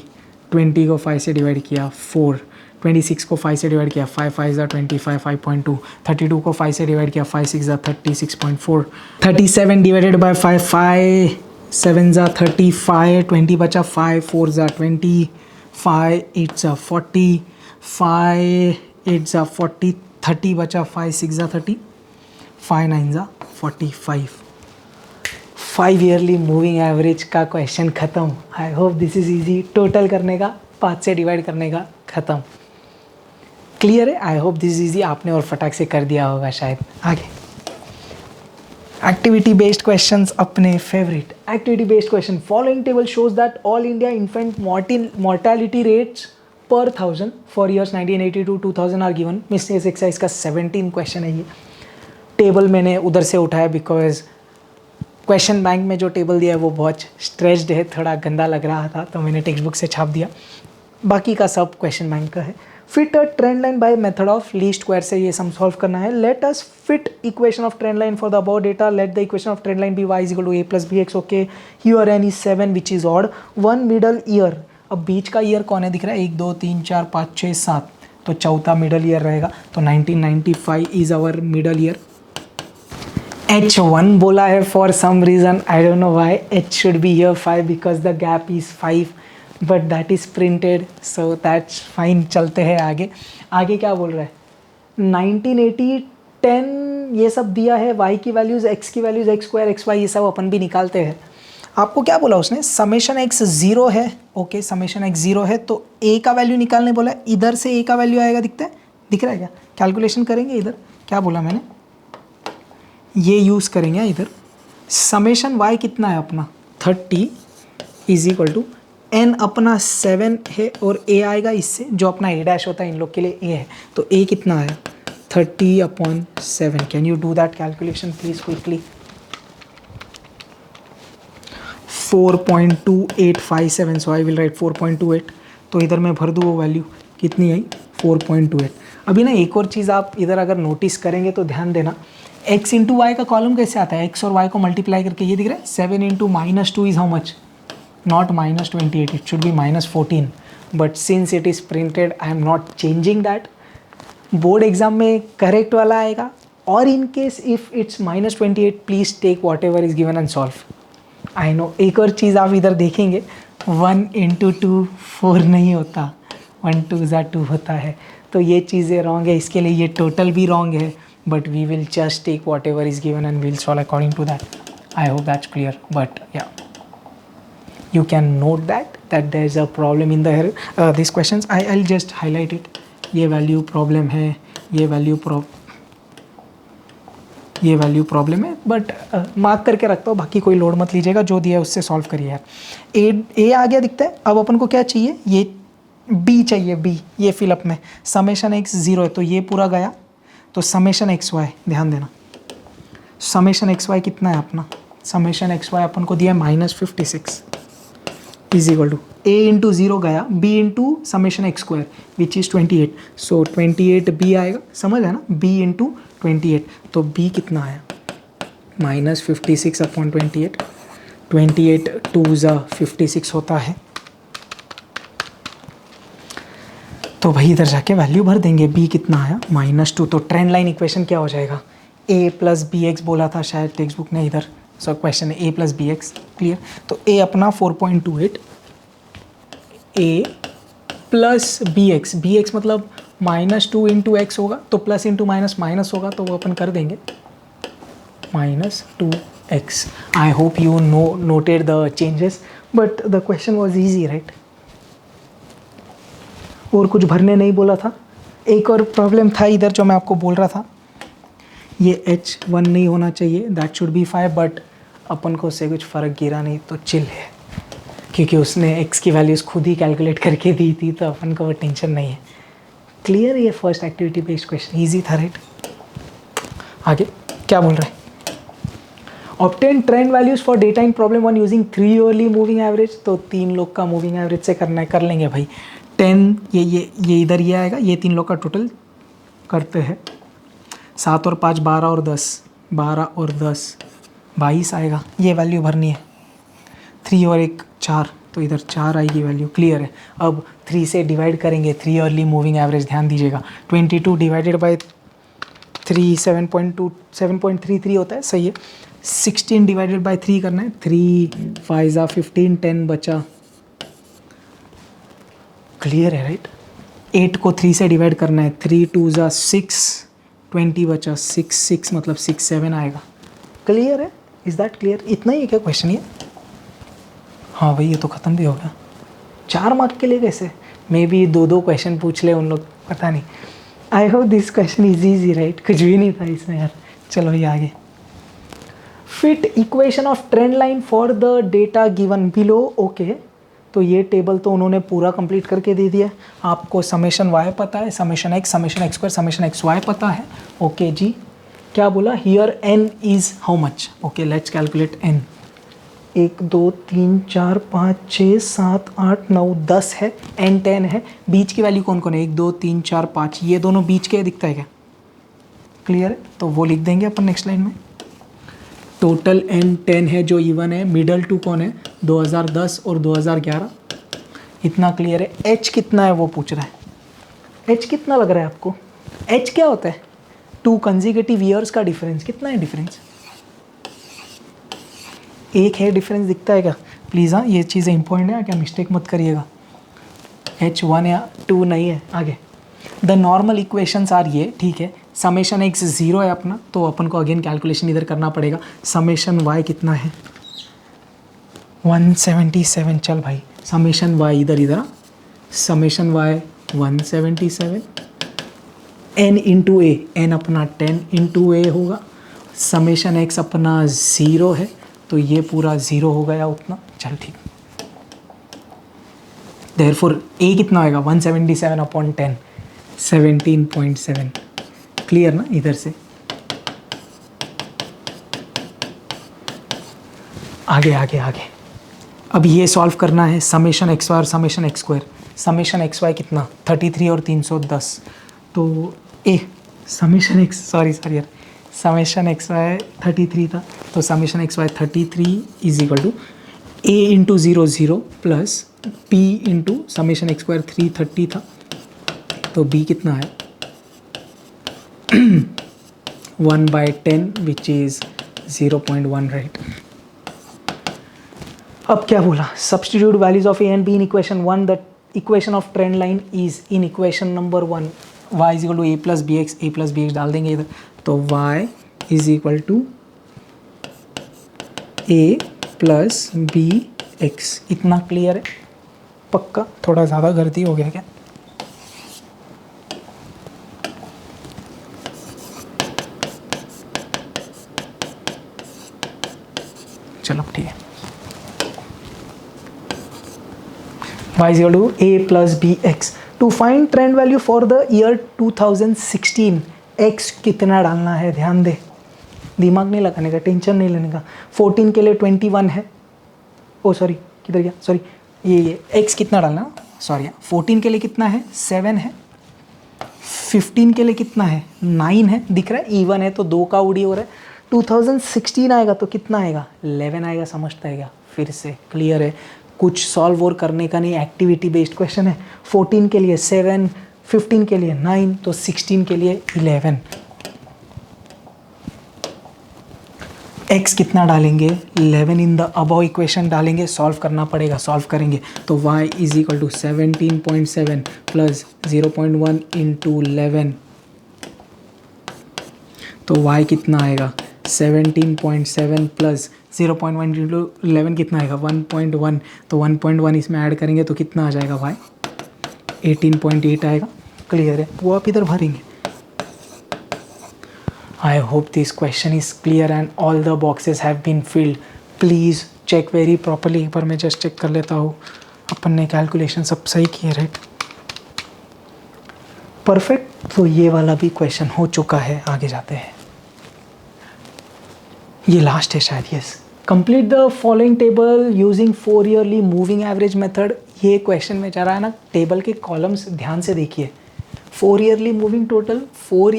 20 को 5 से डिवाइड किया 4, 26 को 5 से डिवाइड किया 5 5 ज़ा 25 5.2, 32 को 5 से डिवाइड किया 5 6 ज़ा 36.4, 37 डिवाइडेड बाय 5, 5 7 ज़ा 35, 20 बचा 5 4 ज़ा 20, 5 8 ज़ा 40, 5 8 ज़ा 40, 30 बचा 5 6 ज़ा 30, 5 9 ज़ा 45। 5 ईयरली मूविंग एवरेज का क्वेश्चन ख़त्म। आई hope this is easy. Total करने का, 5 से डिवाइड करने का, ख़त्म। क्लियर है? I hope this is easy. आपने और फटाक से कर दिया होगा शायद। आगे एक्टिविटी बेस्ड क्वेश्चंस, अपने favourite activity based question. Following table shows that all India infant mortality rates per 1000 for years 1980 to 2000 are given. Miscellaneous exercise का 17 क्वेश्चन है ये। टेबल मैंने उधर से उठाया बिकॉज क्वेश्चन बैंक में जो टेबल दिया है वो बहुत स्ट्रेच्ड है, थोड़ा गंदा लग रहा था, तो मैंने टेक्स्ट बुक से छाप दिया। बाकी का सब क्वेश्चन बैंक का है। Fit a trend line by method of least square से ये सम सॉल्व करना है। Let us fit equation of trend line for the above data. Let the equation of trend line be y equal to a plus B x. Okay, here n is 7 which is odd. 1 middle year. अब बीच का year कौन है दिख रहा है? 1 2 3 4 5 6 7, तो चौथा मिडल ईयर रहेगा, तो 1995 is our middle ear. H1 बोला है for some reason, I don't know why. H should be here 5 because the gap is 5, but that is printed, so that's fine. चलते हैं आगे। आगे क्या बोल रहा है? 1980 10 ये सब दिया है। y की वैल्यूज़, x की values, x square x y, ये सब अपन भी निकालते हैं। आपको क्या बोला उसने? समेशन x 0 है। ओके, समेशन x 0 है तो a का वैल्यू निकालने बोला है। इधर से a का वैल्यू आएगा, दिखता है? दिख रहा है क्या? कैलकुलेशन करेंगे इधर। क्या बोला मैंने? ये यूज़ करेंगे इधर। समेशन y कितना है अपना? 30 इज इक्वल टू n अपना 7 है और a आएगा इससे, जो अपना a डैश होता है इन लोग के लिए a है, तो a कितना आया? 30/7। Can you do that calculation please quickly? 4.2857, so I will write 4.28। तो इधर मैं भर दूँ वो वैल्यू, कितनी आई? 4.28। अभी ना एक और चीज़ आप इधर अगर नोटिस करेंगे तो ध्यान देना, x इंटू वाई का कॉलम कैसे आता है? x और y को मल्टीप्लाई करके, ये दिख रहा है 7 into -2 is how much? Not -28, it should be -14, but since it is printed I am not changing that. Board exam में करेक्ट वाला आएगा, और in case if it's -28 please take whatever is given and solve. I know. एक और चीज़ आप इधर देखेंगे, 1 into 2 4 नहीं होता, 1 2 ज़ा 2 होता है, तो ये चीज़ें रॉन्ग है। इसके लिए ये टोटल भी रॉन्ग है, but we will just take whatever is given and will solve according to that. I hope that's clear, but yeah, you can note that there is a problem in the these questions. I'll just highlight it. ये value problem है, ये value problem है, but mark करके रखता हूँ, बाकी कोई load मत लीजिएगा, जो दिया है उससे सॉल्व करिए यार। ए आ गया दिखता है। अब अपन को क्या चाहिए, ये बी चाहिए, बी ये फिलअप में समेशन एक्स 0 है तो ये पूरा गया, तो समेशन एक्स वाई ध्यान देना, समेशन एक्स वाई कितना है अपना, समेशन एक्स वाई अपन को दिया है -56 is equal to a into 0 गया, b into summation x square which is 28, so 28 b आएगा, समझ है ना, बी इंटू 28, तो बी कितना आया -56 अपॉन 28, 28 2 ज़ा 56 होता है, तो भाई इधर जाके वैल्यू भर देंगे, b कितना आया -2, तो ट्रेंड लाइन इक्वेशन क्या हो जाएगा, a प्लस बी एक्स बोला था शायद टेक्स्ट बुक ने इधर, सो क्वेश्चन है a plus B x, clear, तो a अपना 4.28, a प्लस बी एक्स मतलब -2 इंटू एक्स होगा, तो प्लस इंटू माइनस माइनस होगा, तो वो अपन कर देंगे -2x। I hope you noted the changes, but the question was easy right, और कुछ भरने नहीं बोला था। एक और प्रॉब्लम था इधर जो मैं आपको बोल रहा था, ये h1 नहीं होना चाहिए, दैट शुड बी 5, बट अपन को उससे कुछ फ़र्क गिरा नहीं तो चिल है, क्योंकि उसने x की वैल्यूज़ खुद ही कैलकुलेट करके दी थी, तो अपन को वो टेंशन नहीं है। क्लियर, ये first activity based question easy था राइट। आगे क्या बोल रहे हैं, obtain trend values for data in problem 1 using 3 yearly moving average, तो 3 लोग का मूविंग एवरेज से करना है, कर लेंगे भाई। 10 ये इधर ये आएगा, ये 3 लोग का टोटल करते हैं, 7 और 5 12 और 10, 12 और 10 22 आएगा, ये वैल्यू भरनी है, 3 और 1 4, तो इधर 4 आएगी वैल्यू, क्लियर है। अब 3 से डिवाइड करेंगे, 3 ईयरली मूविंग एवरेज ध्यान दीजिएगा, 22 डिवाइडेड बाई 3 7.33 होता है, सही है। 16 डिवाइडेड बाई 3 करना है, 3 5 ज़ा 15, 10 बचा, क्लियर है राइट। 8 को 3 से डिवाइड करना है, 3 2 ज़ा 6, 20 बचा, 6 मतलब 6 7 आएगा, क्लियर है, इज़ दैट क्लियर, इतना ही है क्या क्वेश्चन ये, हाँ भाई ये तो ख़त्म भी हो गया। 4 मार्क के लिए कैसे, मे बी 2 क्वेश्चन पूछ ले उन लोग, पता नहीं। आई hope this question is easy right, कुछ भी नहीं था इसमें यार। चलो ये आगे, fit equation of trend line for the data given below, okay, तो ये टेबल तो उन्होंने पूरा कंप्लीट करके दे दिया। आपको समेशन वाई पता है, summation x square, summation x y पता है, ओके जी। क्या बोला, here n is how much, okay let's calculate n. 1 2 3 4 5 6 7 8 9 10 है, एन 10 है। बीच की वैल्यू कौन कौन है, 1 2 3 4 5, ये दोनों बीच के दिखता है क्या, क्लियर है, तो वो लिख देंगे अपन नेक्स्ट लाइन में। टोटल एन 10 है जो इवन है, मिडल टू कौन है, 2010 और 2011, इतना क्लियर है। एच कितना है वो पूछ रहा है, एच कितना लग रहा है आपको, एच क्या होता है, 2 कंसेक्यूटिव ईयर्स का डिफरेंस, कितना है डिफरेंस, एक है डिफरेंस, दिखता है क्या प्लीज़, हाँ ये चीज़ें इंपॉर्टेंट है, क्या मिस्टेक मत करिएगा। H1 या 2 नहीं है। आगे द नॉर्मल इक्वेशंस आर ये, ठीक है, समेशन एक्स 0 है अपना, तो अपन को अगेन कैलकुलेशन इधर करना पड़ेगा। समेशन वाई कितना है 177, चल भाई समेशन वाई इधर समेशन वाई 177, एन इंटू ए, एन अपना 10 इंटू ए होगा, समेशन एक्स अपना 0 है, तो ये पूरा 0 हो गया उतना, चल ठीक। देयरफॉर ए कितना होएगा 177 अपॉन 10, 17.7, क्लियर ना इधर से। आगे आगे आगे, अब ये सॉल्व करना है, समेशन एक्स वाई और summation x square. Summation x y कितना 33 और 310, तो ए समेशन एक्स सॉरी यार, समेशन एक्स वाई 33 था, तो summation x y 33 is equal to a into 0 0 plus p into summation x square 330 था, तो बी कितना है 1/10 विच इज़ 0.1 राइट। अब क्या बोला, substitute values of A and B in equation 1, the equation of trend line is in equation number 1, y is equal to A plus B X डाल देंगे इधर, तो y is equal to A plus B X, इतना clear है? पक्का? थोड़ा ज़्यादा गलती हो गया क्या? चलो ठीक है। y is equal to a plus bx. To find trend value for the year 2016, x कितना डालना है? ध्यान दे, दिमाग नहीं लगाने का, टेंशन नहीं लेने का। 14 के लिए 21 है, ओ सॉरी किधर गया, सॉरी ये x कितना डालना, सॉरी 14 के लिए कितना है? 7 है। 15 के लिए कितना है? 9 है, दिख रहा है इवन है तो 2 का उड़ी हो रहा है। 2016 आएगा तो कितना आएगा? 11 आएगा, समझता है क्या? फिर से क्लियर है, कुछ सॉल्व और करने का नहीं, एक्टिविटी बेस्ड क्वेश्चन है। 14 के लिए 7, 15 के लिए 9, तो 16 के लिए 11। x कितना डालेंगे? 11 इन द अबव इक्वेशन डालेंगे, सॉल्व करना पड़ेगा, सॉल्व करेंगे तो y is equal to 17.7 plus 0.1 into 11, तो y कितना आएगा? 17.7 प्लस 0.1 इंटू 11 कितना आएगा? 1.1, तो 1.1 इसमें ऐड करेंगे तो कितना आ जाएगा y? 18.8 आएगा। क्लियर है? वो आप इधर भरेंगे। I hope this question is clear and all the boxes have been filled. Please check very properly. एक बार मैं just check कर लेता हूँ अपन ने कैलकुलेशन सब सही किए, राइट? परफेक्ट। तो ये वाला भी क्वेश्चन हो चुका है, आगे जाते हैं। ये लास्ट है शायद, yes. Complete the following table using 4 yearly moving average method. ये क्वेश्चन में जा रहा है ना, टेबल के कॉलम्स ध्यान से देखिए। 4 yearly moving total, 4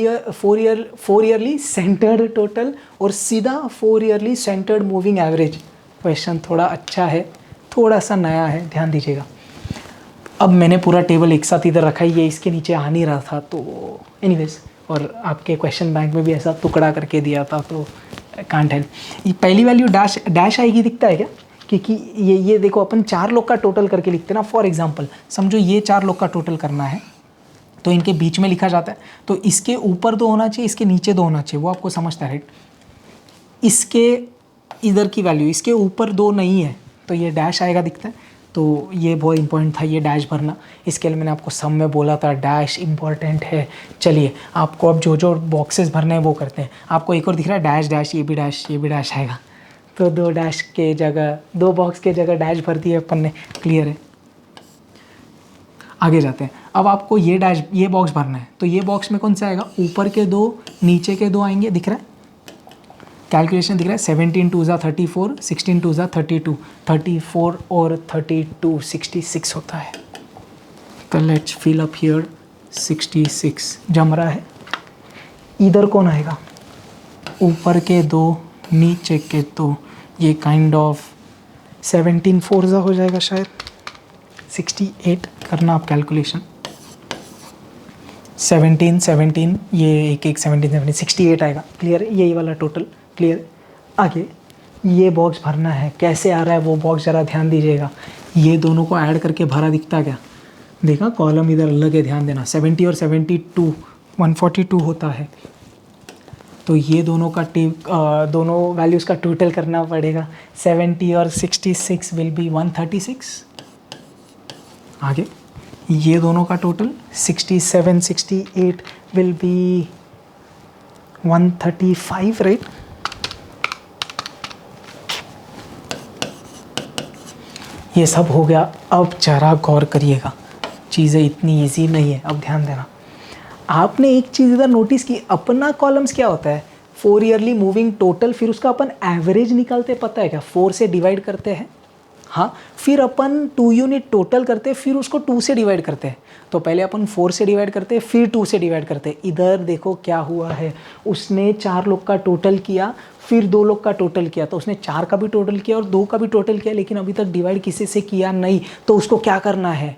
yearly centred total और सीधा 4 yearly centred moving average. Question थोड़ा अच्छा है, थोड़ा सा नया है, ध्यान दीजिएगा। अब मैंने पूरा टेबल एक साथ इधर रखा ही है, इसके नीचे आ नहीं रहा था तो एनीवेज, और आपके क्वेश्चन बैंक में भी ऐसा टुकड़ा करके दिया था तो कांट हेल्प। ये पहली वैल्यू डैश आएगी, दिखता है क्या? क्योंकि ये देखो अपन 4 लोग का टोटल करके लिखते हैं ना। फॉर एग्जांपल समझो ये 4 लोग का टोटल करना है तो इनके बीच में लिखा जाता है, तो इसके ऊपर 2 होना चाहिए, इसके नीचे 2 होना चाहिए, वो आपको समझता है, राइट? इसके इधर की वैल्यू, इसके ऊपर 2 नहीं है तो ये डैश आएगा, दिखता है। तो ये बहुत इंपॉर्टेंट था, ये डैश भरना। इसके लिए मैंने आपको सम में बोला था डैश इंपॉर्टेंट है। चलिए आपको अब जो जो बॉक्सेस भरने हैं वो करते हैं। आपको एक और दिख रहा है डैश डैश, ये भी डैश, ये भी डैश आएगा, तो 2 डैश के जगह 2 बॉक्स के जगह डैश भर दिए अपन ने। क्लियर है? आगे जाते हैं। अब आपको ये डैश, ये बॉक्स भरना है, तो ये बॉक्स में कौन सा आएगा? ऊपर के 2, नीचे के 2 आएंगे, दिख रहा है? कैलकुलेशन दिख रहा है। 17 2 ज़ा 34, 16 2 ज़ा 32, 34 और 32 66 होता है। तो लेट्स फिल अप हियर 66 जम रहा है। इधर कौन आएगा? ऊपर के 2, नीचे के 2, ये काइंड ऑफ 17 4 ज़ा हो जाएगा शायद, 68 करना आप कैलकुलेशन। 17 ये एक 17 68 आएगा। क्लियर है? यही वाला टोटल। क्लियर? आगे ये बॉक्स भरना है, कैसे आ रहा है वो बॉक्स ज़रा ध्यान दीजिएगा। ये दोनों को ऐड करके भरा दिखता क्या? देखा, कॉलम इधर अलग है, ध्यान देना। 70 और 72 142 होता है, तो ये दोनों का दोनों वैल्यूज़ का टोटल करना पड़ेगा। 70 और 66 विल बी 136। आगे ये दोनों का टोटल 67 68 विल बी 135, राइट? ये सब हो गया। अब जरा गौर करिएगा, चीज़ें इतनी इजी नहीं है। अब ध्यान देना, आपने एक चीज़ इधर नोटिस की, अपना कॉलम्स क्या होता है? 4 ईयरली मूविंग टोटल, फिर उसका अपन एवरेज निकालते, पता है क्या? 4 से डिवाइड करते हैं, हाँ। फिर अपन 2 यूनिट टोटल करते हैं, फिर उसको 2 से डिवाइड करते हैं। तो पहले अपन 4 से डिवाइड करते हैं, फिर 2 से डिवाइड करते हैं। इधर देखो क्या हुआ है, उसने 4 लोग का टोटल किया, फिर 2 लोग का टोटल किया, तो उसने 4 का भी टोटल किया और 2 का भी टोटल किया, लेकिन अभी तक डिवाइड किसी से किया नहीं। तो उसको क्या करना है?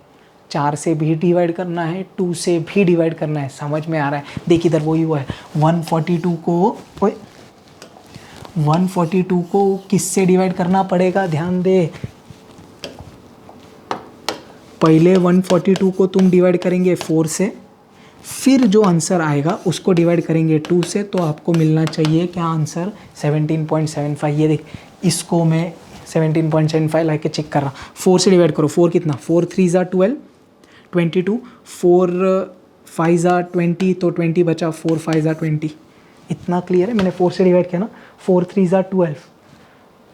4 से भी डिवाइड करना है, 2 से भी डिवाइड करना है। समझ में आ रहा है? देखिए इधर वही हुआ है। 142 को किससे डिवाइड करना पड़ेगा? ध्यान दे, पहले 142 को तुम डिवाइड करेंगे 4 से, फिर जो आंसर आएगा उसको डिवाइड करेंगे 2 से, तो आपको मिलना चाहिए क्या आंसर? 17.75। ये देख, इसको मैं 17.75 ला के चेक कर रहा, 4 से डिवाइड करो, 4 कितना, 4 3 ज़ा 12, 22, 4 5 ज़ा 20, तो 20 बचा, 4 5 ज़ा 20, इतना क्लियर है। मैंने 4 से डिवाइड किया ना, 4 3 ज़ा 12,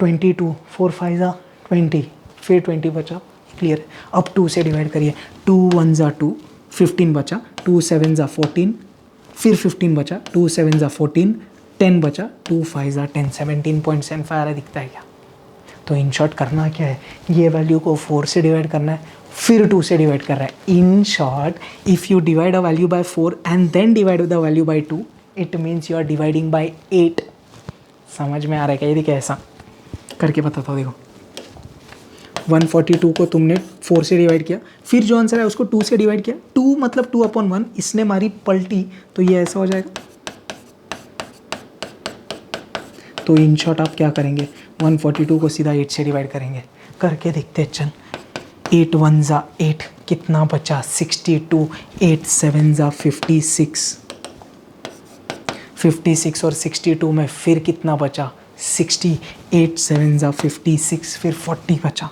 22, 4 5 ज़ा 20, फिर 20 बचा, क्लियर है। अब 2 से डिवाइड करिए, 2 1 ज़ा 2, 15 बचा, 2 7 ज़ा 14, फिर 15 बचा, 2 7 ज़ा 14, 10 बचा, 2 5 ज़ा 10, 17.75 आ रहा है, दिखता है क्या? तो इन शॉर्ट करना क्या है, ये वैल्यू को 4 से डिवाइड करना है, फिर 2 से डिवाइड कर रहा है। In short, if you divide a value by 4 and then divide the value by 2, it means you are dividing by 8। समझ में आ रहा है क्या? ये देखिए ऐसा करके बताता हूँ, देखो 142 को तुमने 4 से डिवाइड किया, फिर जो आंसर है उसको 2 से डिवाइड किया, 2 मतलब 2/1, इसने मारी पलटी, तो ये ऐसा हो जाएगा। तो इन शॉर्ट आप क्या करेंगे, 142 को सीधा 8 से डिवाइड करेंगे, करके देखते चल। 8 1 ज़ा 8, कितना बचा, 62, 8 7 ज़ा 56, 56 और 62 में फिर कितना बचा, 60, 8 7 ज़ा 56, फिर 40 बचा।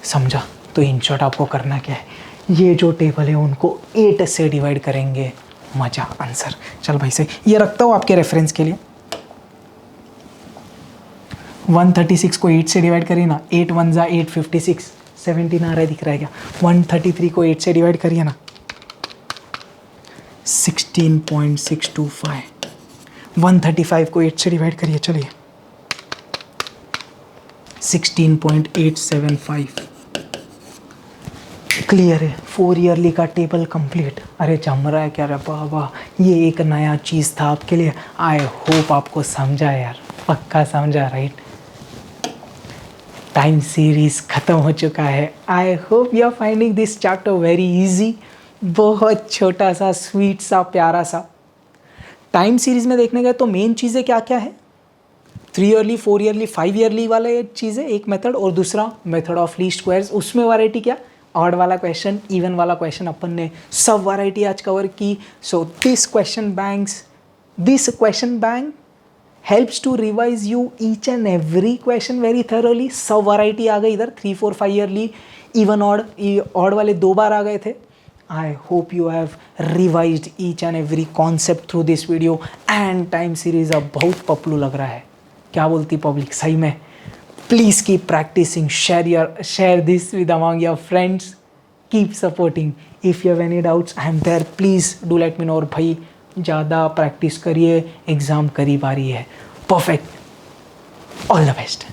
समझा? तो इन शॉर्ट आपको करना क्या है, ये जो टेबल है उनको 8 से डिवाइड करेंगे, मजा आंसर। चल भाई से ये रखता हूँ आपके रेफरेंस के लिए। 136 को 8 से डिवाइड करिए ना, 8 1 ज़ा 8, 56, 17 आ रहा है, दिख रहा है क्या? 133 को 8 से डिवाइड करिए ना, 16.625। 135 को 8 से डिवाइड करिए, चलिए 16.875। क्लियर है? 4 ईयरली का टेबल कंप्लीट। अरे जम रहा है क्या रे बाबा, ये एक नया चीज़ था आपके लिए। आई होप आपको समझा यार, पक्का समझा, राइट? टाइम सीरीज ख़त्म हो चुका है। I hope you are finding this chapter very easy. बहुत छोटा सा, स्वीट सा, प्यारा सा। टाइम सीरीज में देखने गए तो मेन चीज़ें क्या क्या है, 3 ईयरली, 4 ईयरली, 5 ईयरली वाले चीज़ें, एक मेथड, और दूसरा मेथड ऑफ लीस्ट स्क्वायर्स। उसमें वैरायटी क्या, ऑड वाला क्वेश्चन, इवन वाला क्वेश्चन, अपन ने सब वैरायटी आज कवर की। So this question bank helps to revise you each and every question very thoroughly। सब वैरायटी आ गई इधर, 3 4 5 ईयरली, इवन ऑड वाले 2 बार आ गए थे। आई hope you have revised each and every concept through this video. And time series अब बहुत पपलू लग रहा है, क्या बोलती पब्लिक, सही में? Please keep practising, share this with among your friends, keep supporting। if you have any doubts I am there, please do let me know। और भाई ज़्यादा प्रैक्टिस करिए, एग्ज़ाम करीब आ रही है। Perfect, all the best.